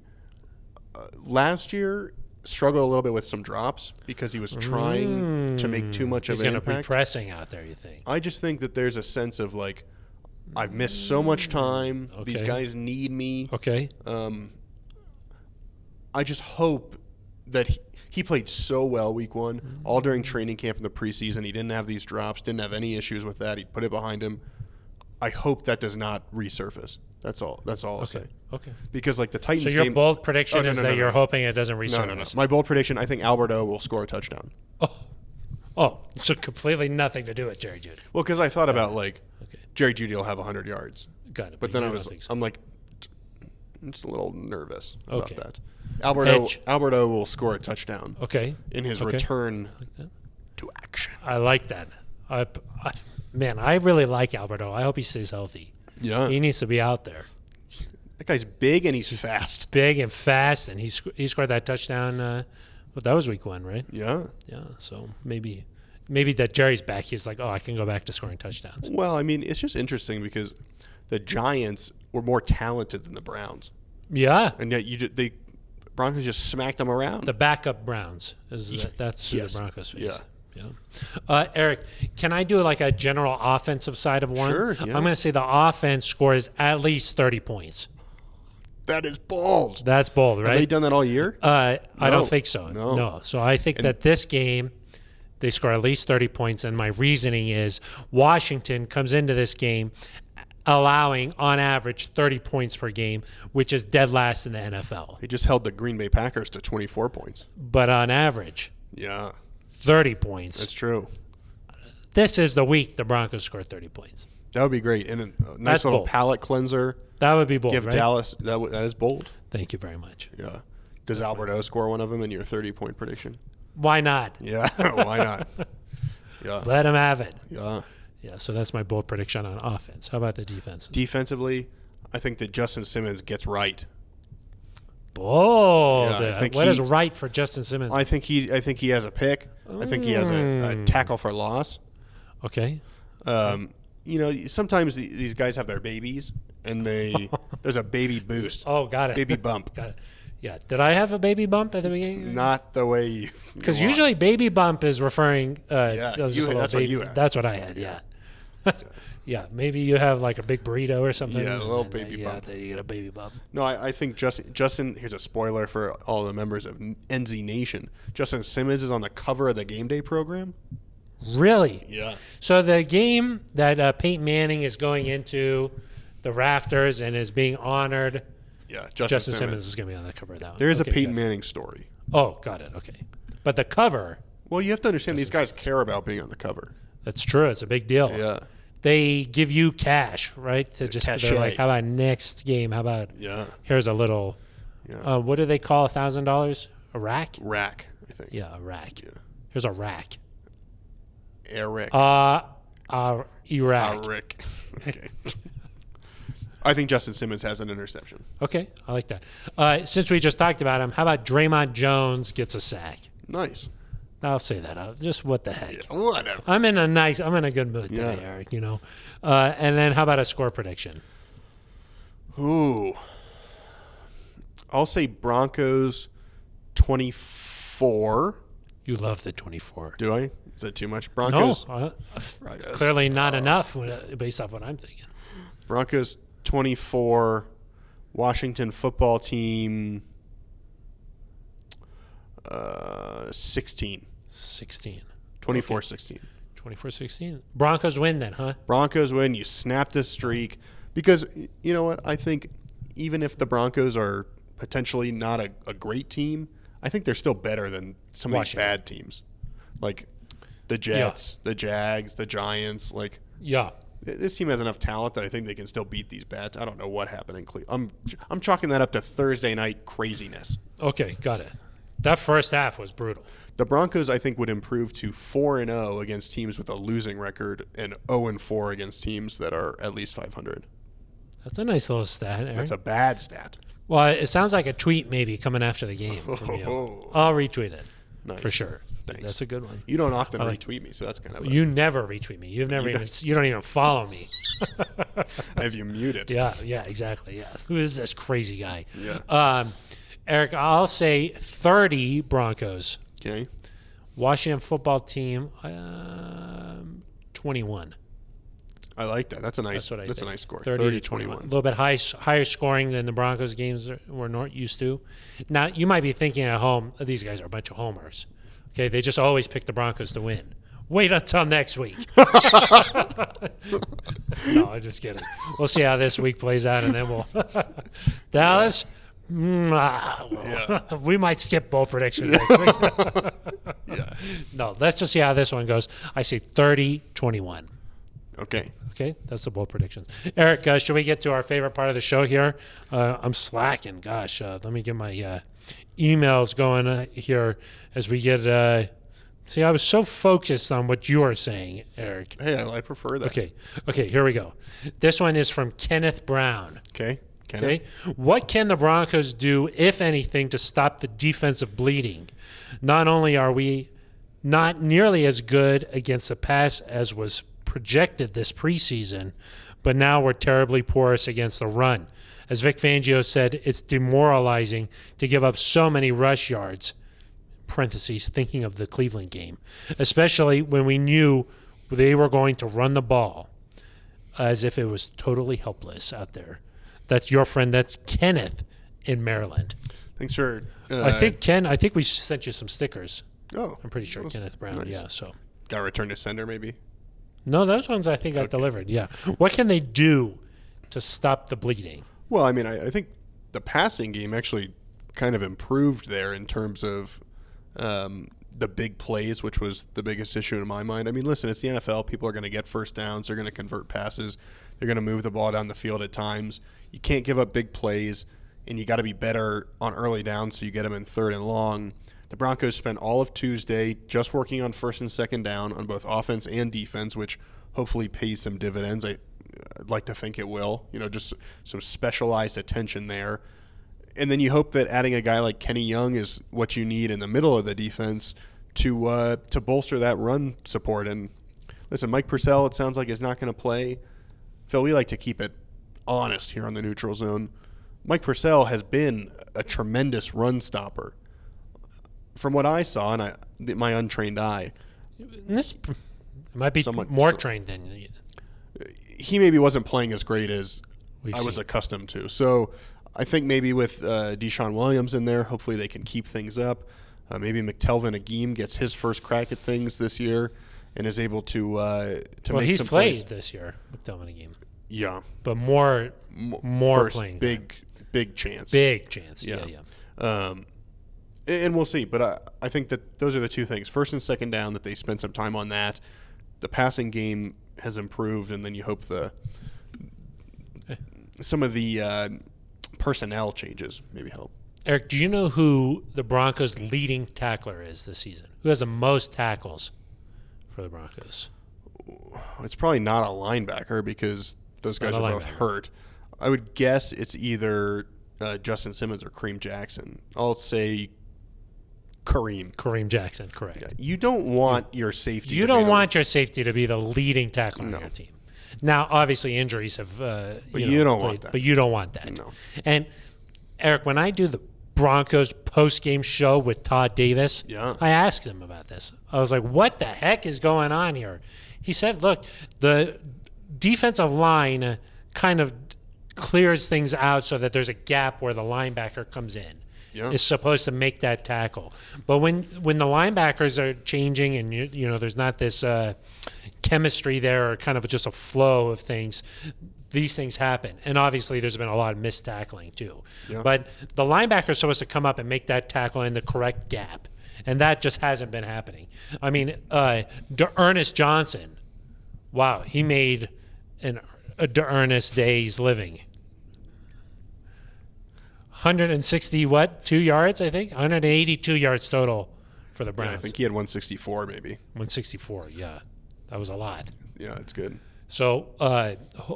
Last year, struggled a little bit with some drops because he was trying to make too much of an impact. He's going to be pressing out there, you think? I just think that there's a sense of like, I've missed so much time. Okay. These guys need me. Okay. I just hope that he played so well week 1, all during training camp in the preseason. He didn't have these drops, didn't have any issues with that. He put it behind him. I hope that does not resurface. That's all I'll say. Okay. Because like the Titans game. So your bold prediction is that you're hoping it doesn't resurface. No. My bold prediction, I think Alberto will score a touchdown. Oh, so completely nothing to do with Jerry Jeudy. Well, because I thought about like Jerry Jeudy will have 100 yards. Got it. But then I'm like, just a little nervous about that. Alberto will score a touchdown. Okay. In his return to action. I like that. Man, I really like Alberto. I hope he stays healthy. Yeah. He needs to be out there. That guy's big and he's fast. Big and fast, and he scored that touchdown. That was week 1, right? Yeah. Yeah. So maybe that Jerry's back. He's like, I can go back to scoring touchdowns. Well, I mean, it's just interesting because the Giants were more talented than the Browns. Yeah. And yet the Broncos just smacked them around. The backup Browns that's who the Broncos faced. Yeah. Eric, can I do like a general offensive side of one? Sure. Yeah. I'm going to say the offense scores at least 30 points. That is bold. That's bold, right? Have they done that all year? I don't think so. No. So I think that this game, they score at least 30 points. And my reasoning is Washington comes into this game allowing, on average, 30 points per game, which is dead last in the NFL. They just held the Green Bay Packers to 24 points. But on average, Yeah, 30 points. that's true. This is the week the Broncos score 30 points. That would be great. And a nice That's little bold. palate cleanser. That would be bold, Give right? Dallas, that is bold. Thank you very much. Yeah. Does Alberto score one of them in your 30-point prediction? Why not? Yeah, why not? Yeah, Let him have it. yeah. Yeah, so that's my bold prediction on offense. How about the defense? Defensively, I think that Justin Simmons gets right. Bold. Yeah, I think What is right for Justin Simmons? I think he has a pick. I think he has a tackle for loss. Okay. Sometimes these guys have their babies, and there's a baby boost. Oh, got it. Baby bump. Got it. Yeah. Did I have a baby bump at the beginning? Not the way you Because want. usually baby bump is referring. Yeah, just you- a little that's what baby. you had. That's what I had. Yeah. Yeah. Maybe you have like a big burrito or something. Yeah, a little and baby bump. Yeah, you get a baby bump. No, I think Justin. Here's a spoiler for all the members of NZ Nation. Justin Simmons is on the cover of the Game Day program. Really? Yeah. So the game that Peyton Manning is going into the rafters and is being honored, Yeah, Justin Simmons is going to be on the cover of that one. There is Okay, a Peyton good. Manning story. Oh, got it. Okay. But the cover, Well, you have to understand these guys care about being on the cover. that's true. It's a big deal. Yeah. They give you cash, right? To just Cachet. they're like, how about next game? How about Yeah. here's a little, Yeah. what do they call $1,000? A rack? Rack, I think. Yeah, a rack. Yeah. Here's a rack. Eric. Iraq. Rick. Okay. I think Justin Simmons has an interception. Okay, I like that. Since we just talked about him, how about Draymond Jones gets a sack? Nice. I'll say that out. Just what the heck? Yeah, whatever. I'm in a good mood today, Yeah. Eric. And then how about a score prediction? Ooh. I'll say Broncos 24. You love the 24. Do I? Is that too much? No, Broncos. clearly not enough based off what I'm thinking. Broncos 24. Washington football team 16. 16. 24-16. 24-16. Broncos win then, huh? Broncos win. You snap this streak. Because, you know what? I think even if the Broncos are potentially not a great team, I think they're still better than some of these Washington. bad teams. Like the Jets, the Jags, the Giants. Like Yeah. this team has enough talent that I think they can still beat these bad. I don't know what happened in Cleveland. I'm chalking that up to Thursday night craziness. Okay, got it. That first half was brutal. The Broncos, I think, would improve to 4-0 against teams with a losing record and 0-4 against teams that are at least 500. That's a nice little stat, Eric. That's a bad stat. Well, it sounds like a tweet maybe coming after the game from you. I'll retweet it Nice. for sure. Thanks. That's a good one. You don't often like- retweet me, so that's kind of You never retweet me. You've never you don't even follow me. I have you muted. Yeah, exactly. Yeah. Who is this crazy guy? Yeah. Eric, I'll say 30 Broncos. Okay. Washington football team 21. I like that. That's a nice. That's what I That's a think. nice score. 30 to 21. A little bit higher scoring than the Broncos games we're not used to. Now, you might be thinking at home, these guys are a bunch of homers. Okay, they just always pick the Broncos to win. Wait until next week. No, I'm just kidding. We'll see how this week plays out, and then we'll Dallas. We might skip bowl predictions next week. Yeah. No, let's just see how this one goes. I say 30-21. Okay. Okay, that's the bold predictions. Eric, should we get to our favorite part of the show here? I'm slacking. Gosh, let me get my emails going here as we get. See, I was so focused on what you are saying, Eric. Hey, I prefer that. Okay, here we go. This one is from Kenneth Brown. Okay. Okay, what can the Broncos do, if anything, to stop the defensive bleeding? Not only are we not nearly as good against the pass as was projected this preseason, but now we're terribly porous against the run. As Vic Fangio said, it's demoralizing to give up so many rush yards, parentheses, thinking of the Cleveland game, especially when we knew they were going to run the ball as if it was totally helpless out there. That's your friend. That's Kenneth in Maryland. Thanks for. I think we sent you some stickers. Oh, I'm pretty sure that's Kenneth Brown. nice. Yeah, so. Got to return to sender maybe. No, those ones I think got delivered. Yeah. What can they do to stop the bleeding? Well, I mean, I think the passing game actually kind of improved there in terms of the big plays, which was the biggest issue in my mind. I mean, listen, it's the NFL. People are going to get first downs. They're going to convert passes. They're going to move the ball down the field at times. You can't give up big plays, and you got to be better on early downs so you get them in 3rd and long. The Broncos spent all of Tuesday just working on 1st and 2nd down on both offense and defense, which hopefully pays some dividends. I'd like to think it will. Just some specialized attention there. And then you hope that adding a guy like Kenny Young is what you need in the middle of the defense to bolster that run support. And listen, Mike Purcell, it sounds like, is not going to play. Phil, we like to keep it honest here on the Neutral Zone. Mike Purcell has been a tremendous run stopper. From what I saw, and my untrained eye, It might be more trained than you. He maybe wasn't playing as great as I was seen. accustomed to. So I think maybe with Deshaun Williams in there, hopefully they can keep things up. Maybe McTelvin Agim gets his first crack at things this year and is able to make he's some played plays. this year, McTelvin Agim. Yeah, But more first playing. big chance. Big chance. Yeah. And we'll see. But I think that those are the two things. 1st and 2nd down, that they spend some time on that. The passing game has improved, and then you hope some of the personnel changes maybe help. Eric, do you know who the Broncos' leading tackler is this season? Who has the most tackles for the Broncos? It's probably not a linebacker because those guys are both hurt. I would guess it's either Justin Simmons or Kareem Jackson. I'll say Kareem Jackson, correct. Yeah, you don't want your safety. You don't want your safety to be the leading tackler on your team. Now, obviously, injuries have. But you don't want that. But you don't want that. No. And Eric, when I do the Broncos post-game show with Todd Davis, I asked him about this. I was like, "What the heck is going on here?" He said, "Look, the defensive line kind of clears things out so that there's a gap where the linebacker comes in." Yeah. Is supposed to make that tackle. But when the linebackers are changing and you know there's not this chemistry there or kind of just a flow of things, these things happen. And obviously there's been a lot of missed tackling too. Yeah. But the linebacker is supposed to come up and make that tackle in the correct gap. And that just hasn't been happening. I mean, Ernest Johnson, wow, he made a Ernest day's living. 2 yards, I think? 182 yards total for the Browns. Yeah, I think he had 164 maybe. 164, yeah. That was a lot. Yeah, it's good. So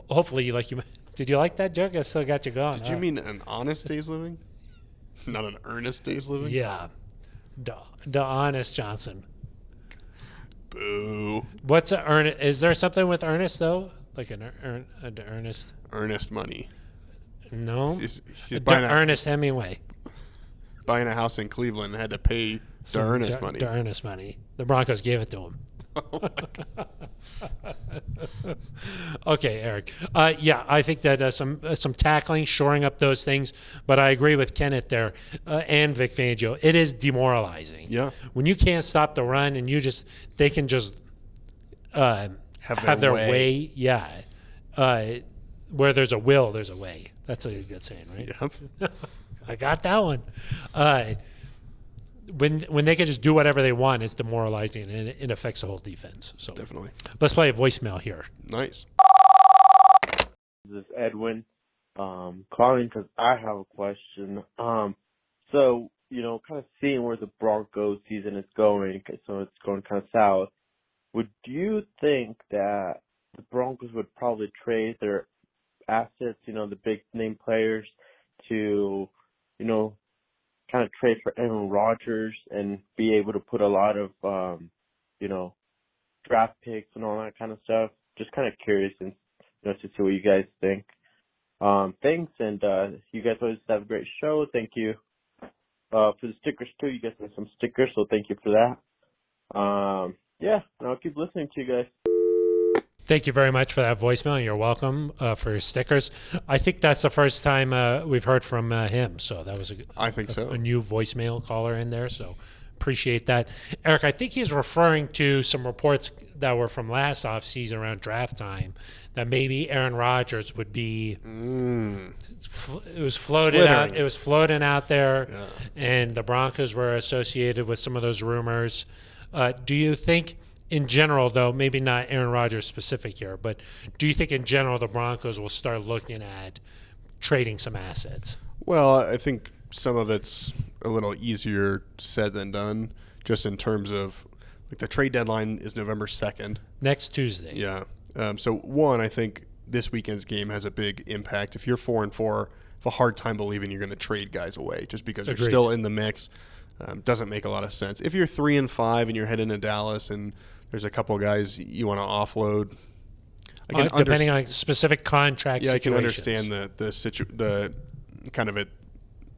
hopefully, did you like that joke? I still got you going. Did you mean an honest day's living? Not an earnest day's living? Yeah. The Honest Johnson. Boo. What's a Ernest? Is there something with Ernest, though? Like an Ernest? Earnest money. No. He's buying Ernest Hemingway. Buying a house in Cleveland and had to pay the earnest money. The earnest money. The Broncos gave it to him. Oh my God. Okay, Eric. Yeah, I think that some tackling, shoring up those things. But I agree with Kenneth there and Vic Fangio. It is demoralizing. Yeah. When you can't stop the run and they can just have their way. Yeah. Where there's a will, there's a way. That's a good saying, right? Yep. I got that one. When they can just do whatever they want, it's demoralizing and it affects the whole defense. So Definitely. let's play a voicemail here. Nice. This is Edwin calling because I have a question. So, kind of seeing where the Broncos season is going, so it's going kind of south, would you think that the Broncos would probably trade their assets, the big name players to, kind of trade for Aaron Rodgers and be able to put a lot of, draft picks and all that kind of stuff? Just kind of curious and to see what you guys think. Thanks, and you guys always have a great show. Thank you for the stickers too. You guys have some stickers, so thank you for that. Yeah, and I'll keep listening to you guys. Thank you very much for that voicemail. You're welcome for your stickers. I think that's the first time we've heard from him, so that was I think so. A new voicemail caller in there, so Appreciate that. Eric, I think he's referring to some reports that were from last offseason around draft time that maybe Aaron Rodgers would be it was floated out. It was floating out there, and the Broncos were associated with some of those rumors. Do you think, in general, though, maybe not Aaron Rodgers specific here, but do you think in general the Broncos will start looking at trading some assets? Well, I think some of it's a little easier said than done, just in terms of like the trade deadline is November 2nd. Next Tuesday. Yeah. So one, I think this weekend's game has a big impact. If you're 4-4, have a hard time believing you're going to trade guys away just because Agreed. you're still in the mix. Doesn't make a lot of sense. If you're 3-5 and you're heading to Dallas and there's a couple guys you want to offload, depending on specific contract situations. I can understand the kind of it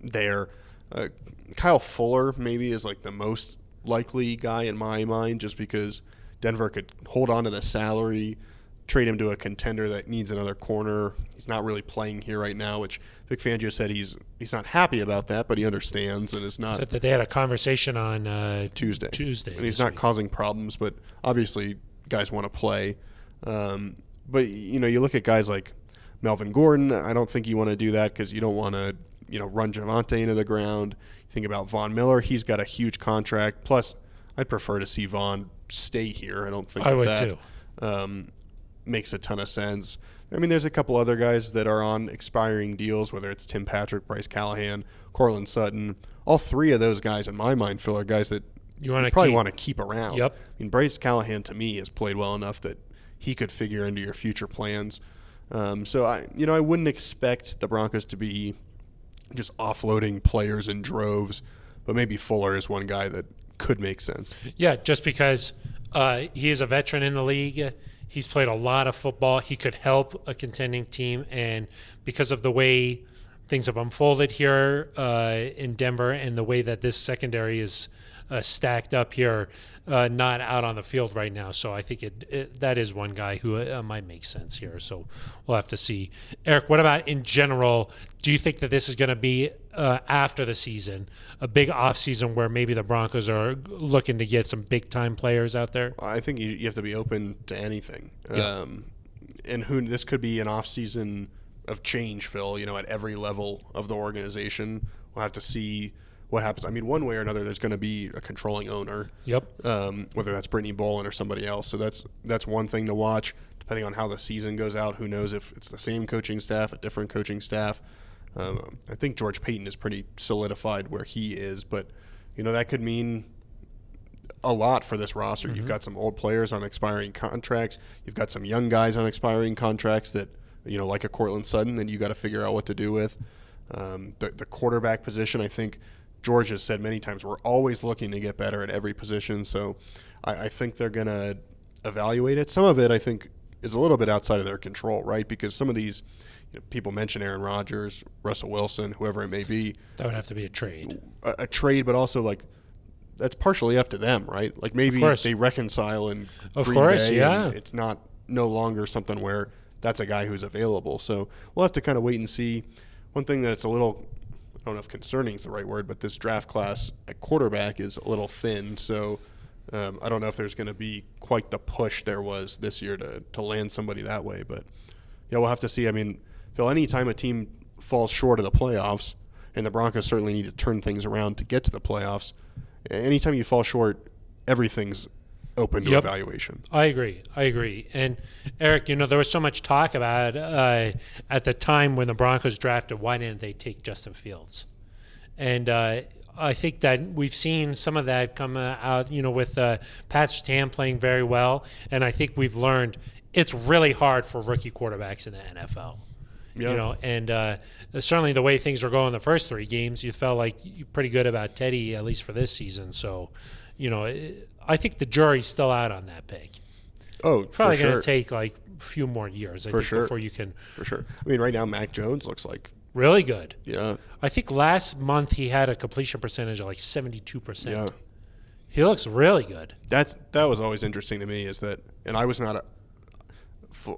there. Kyle Fuller maybe is like the most likely guy in my mind, just because Denver could hold on to the salary, trade him to a contender that needs another corner. He's not really playing here right now, which Vic Fangio said he's not happy about that, but he understands and is not. Said that they had a conversation on Tuesday, and he's not causing problems. But obviously, guys want to play. But you look at guys like Melvin Gordon. I don't think you want to do that because you don't want to run Javonte into the ground. You think about Von Miller. He's got a huge contract. Plus, I'd prefer to see Von stay here. I don't think I would that too. Makes a ton of sense. I mean, there's a couple other guys that are on expiring deals, whether it's Tim Patrick, Bryce Callahan, Cortland Sutton. All three of those guys, in my mind, Phil, are guys that you probably want to keep around. Yep. I mean, Bryce Callahan, to me, has played well enough that he could figure into your future plans. So I wouldn't expect the Broncos to be just offloading players in droves, but maybe Fuller is one guy that could make sense. Yeah, just because he is a veteran in the league. He's played a lot of football. He could help a contending team, and because of the way things have unfolded here in Denver and the way that this secondary is stacked up here, not out on the field right now. So I think that is one guy who might make sense here. So we'll have to see. Eric, what about in general? Do you think that this is going to be after the season, a big offseason where maybe the Broncos are looking to get some big-time players out there? I think you have to be open to anything. Yeah. And this could be an offseason of change, Phil, at every level of the organization. We'll have to see what happens. I mean, one way or another, there's going to be a controlling owner. Yep. Whether that's Brittany Bolin or somebody else. So that's one thing to watch. Depending on how the season goes out, who knows if it's the same coaching staff, a different coaching staff. I think George Payton is pretty solidified where he is, but that could mean a lot for this roster. Mm-hmm. You've got some old players on expiring contracts. You've got some young guys on expiring contracts that like a Cortland Sutton, that you got to figure out what to do with. The quarterback position, I think George has said many times, we're always looking to get better at every position. So I think they're going to evaluate it. Some of it, I think, is a little bit outside of their control, right? Because some of these people mention Aaron Rodgers, Russell Wilson, whoever it may be. That would have to be a trade. A trade, but also that's partially up to them, right? Like maybe they reconcile in Green Bay, yeah. And it's no longer something where that's a guy who's available. So we'll have to kind of wait and see. One thing that's a little, I don't know if concerning is the right word, but this draft class at quarterback is a little thin. So I don't know if there's going to be quite the push there was this year to land somebody that way. But yeah, we'll have to see. I mean, Phil, anytime a team falls short of the playoffs, and the Broncos certainly need to turn things around to get to the playoffs, anytime you fall short, everything's open to evaluation. I agree. And, Eric, there was so much talk about at the time when the Broncos drafted, why didn't they take Justin Fields? And I think that we've seen some of that come out, with Pat Surtain playing very well. And I think we've learned it's really hard for rookie quarterbacks in the NFL. Yeah. And certainly the way things were going the first three games, you felt like you're pretty good about Teddy, at least for this season. So, I think the jury's still out on that pick. Oh, probably for going sure. to take like a few more years, before you can. For sure. I mean, right now, Mac Jones looks like really good. Yeah. I think last month he had a completion percentage of like 72%. Yeah. He looks really good. That was always interesting to me, is that, and I was not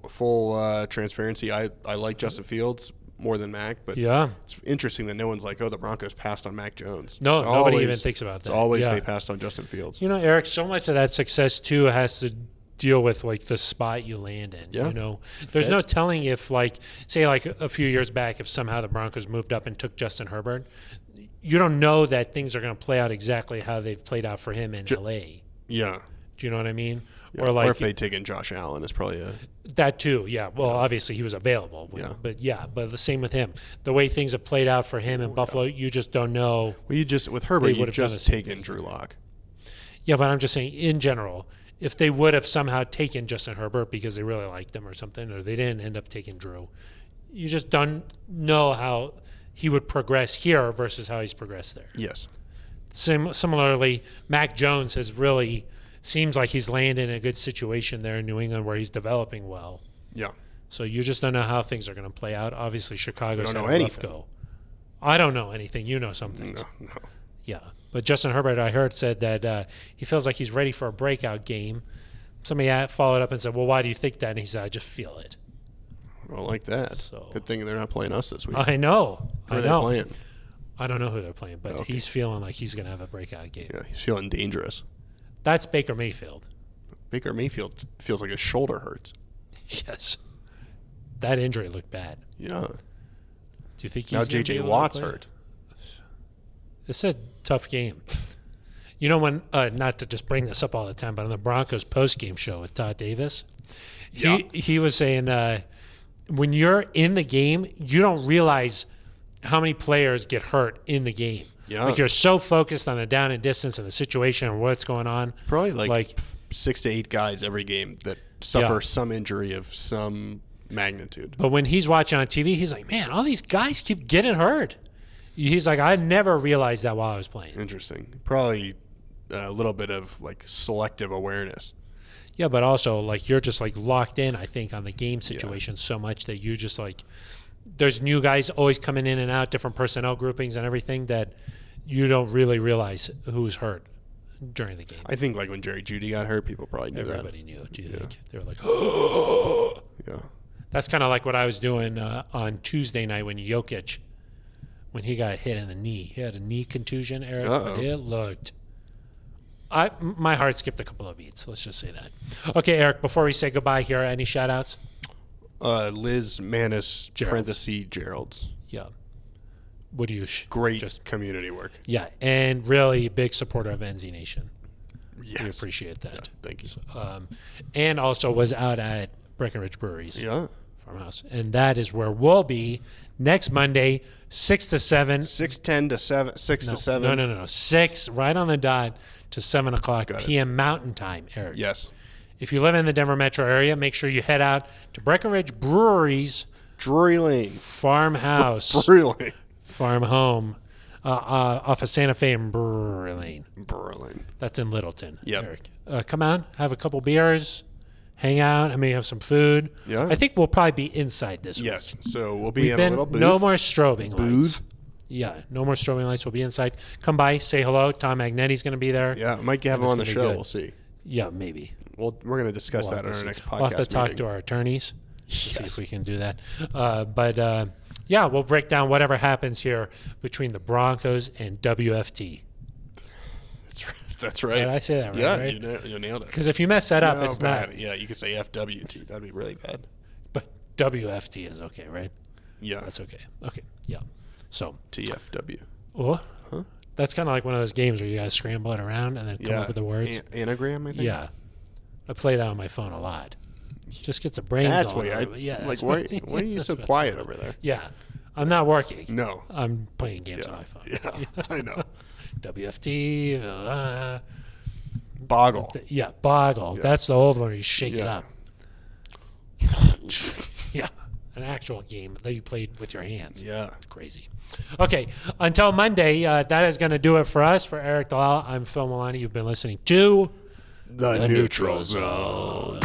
full transparency. I like Justin Fields, more than Mac. But Yeah. it's interesting that no one's like, oh, the Broncos passed on Mac Jones. No, It's nobody always- even thinks about that. It's always Yeah. they passed on Justin Fields. You know, Eric, so much of that success too has to deal with like the spot you land in. Yeah. You know, there's no telling if like, say like a few years back, if somehow the Broncos moved up and took Justin Herbert, you don't know that things are going to play out exactly how they've played out for him in LA. Yeah. Do you know what I mean? Yeah. Or like if they'd taken Josh Allen is probably a that too. Yeah. Well, obviously he was available. Yeah. But the same with him. The way things have played out for him in Buffalo, you just don't know. well, you just with Herbert you would have done the just same taken Drew Lock. Yeah, but I'm just saying in general, if they would have somehow taken Justin Herbert because they really liked him or something, or they didn't end up taking Drew, you just don't know how he would progress here versus how he's progressed there. Yes. Similarly, Mac Jones has really seems like he's landed in a good situation there in New England where he's developing well. Yeah. So you just don't know how things are going to play out. Obviously, Chicago's don't had know a rough anything. go. I don't know anything. You know some things. No. Yeah. But Justin Herbert, I heard, said that he feels like he's ready for a breakout game. Somebody followed up and said, well, why do you think that? And he said, I just feel it. I don't like that. So- Good thing they're not playing us this week. I know. Who I are they know. playing? I don't know who they're playing, but Okay. he's feeling like he's going to have a breakout game. Yeah, he's feeling dangerous. That's Baker Mayfield. Baker Mayfield feels like his shoulder hurts. Yes. That injury looked bad. Yeah. Do you think he's Now gonna be J.J. able to Watt's play? hurt. It's a tough game. You know, when not to just bring this up all the time, but on the Broncos post-game show with Todd Davis, he was saying when you're in the game, you don't realize how many players get hurt in the game. Yeah. Like you're so focused on the down and distance and the situation and what's going on. Probably like 6 to 8 guys every game that suffer some injury of some magnitude. But when he's watching on TV, he's like, man, all these guys keep getting hurt. He's like, I never realized that while I was playing. Interesting. Probably a little bit of like selective awareness. Yeah, but also like you're just like locked in, I think, on the game situation so much that you just like there's new guys always coming in and out, different personnel groupings and everything that you don't really realize who's hurt during the game. I think like when Jerry Jeudy got hurt, people probably knew Everybody knew it. Do you think? They were like, that. Yeah. That's kind of like what I was doing on Tuesday night when Jokic, when he got hit in the knee. He had a knee contusion, Eric. But it looked. My heart skipped a couple of beats. Let's just say that. Okay, Eric. Before we say goodbye here, any shout outs? Liz Manis, Gerald's. parenthesis, Gerald's. Yeah. What do you? Great community work. Yeah, and really big supporter of NZ Nation. Yes. We appreciate that. Yeah, thank you. And also was out at Breckenridge Brewery's Yeah. farmhouse, and that is where we'll be next Monday, 6 to 7. 6:10 to 7. 6 to 7. No. 6 right on the dot to 7 o'clock Got it. p.m. Mountain Time, Eric. Yes. If you live in the Denver metro area, make sure you head out to Breckenridge Brewery's Drury Lane. farmhouse, Drury Lane. farm home, off of Santa Fe and Brewery Lane. Berlin. That's in Littleton. Yep. Eric. Come out, have a couple beers, hang out. I mean, have some food. Yeah. I think we'll probably be inside this week. Yes. So we'll be We've in been, a little booth. no more strobing lights. Booth. Yeah, no more strobing lights. We'll be inside. Come by, say hello. Tom Magnetti's going to be there. Yeah, might have him it's on the gonna be show. good. We'll see. Yeah, maybe. We're going to discuss We'll that have on to our see. next podcast We'll have to talk meeting. to our attorneys to see if we can do that. But yeah, we'll break down whatever happens here between the Broncos and WFT. That's right. Did I say that right? Yeah, right? you nailed it. Because if you mess that up, No, it's bad. not. Yeah, you could say FWT. That'd be really bad. But WFT is okay, right? Yeah. That's okay. Okay, yeah. So, TFW. oh, that's kind of like one of those games where you guys scramble it around and then come Yeah. up with the words. Anagram, I think. Yeah, I play that on my phone a lot. Just gets a brain. That's going why. a little bit. Yeah. Like, that's why are you so that's what's quiet going over on. there? Yeah, I'm not working. No. I'm playing games Yeah. on my phone. Yeah. I know. WFT. Boggle. Yeah, Boggle. Yeah. That's the old one where you shake it Yeah. up. Yeah, an actual game that you played with your hands. Yeah. Crazy. Okay, until Monday, that is going to do it for us. For Eric Dalal, I'm Phil Milani. You've been listening to The The Neutral Neutral Zone.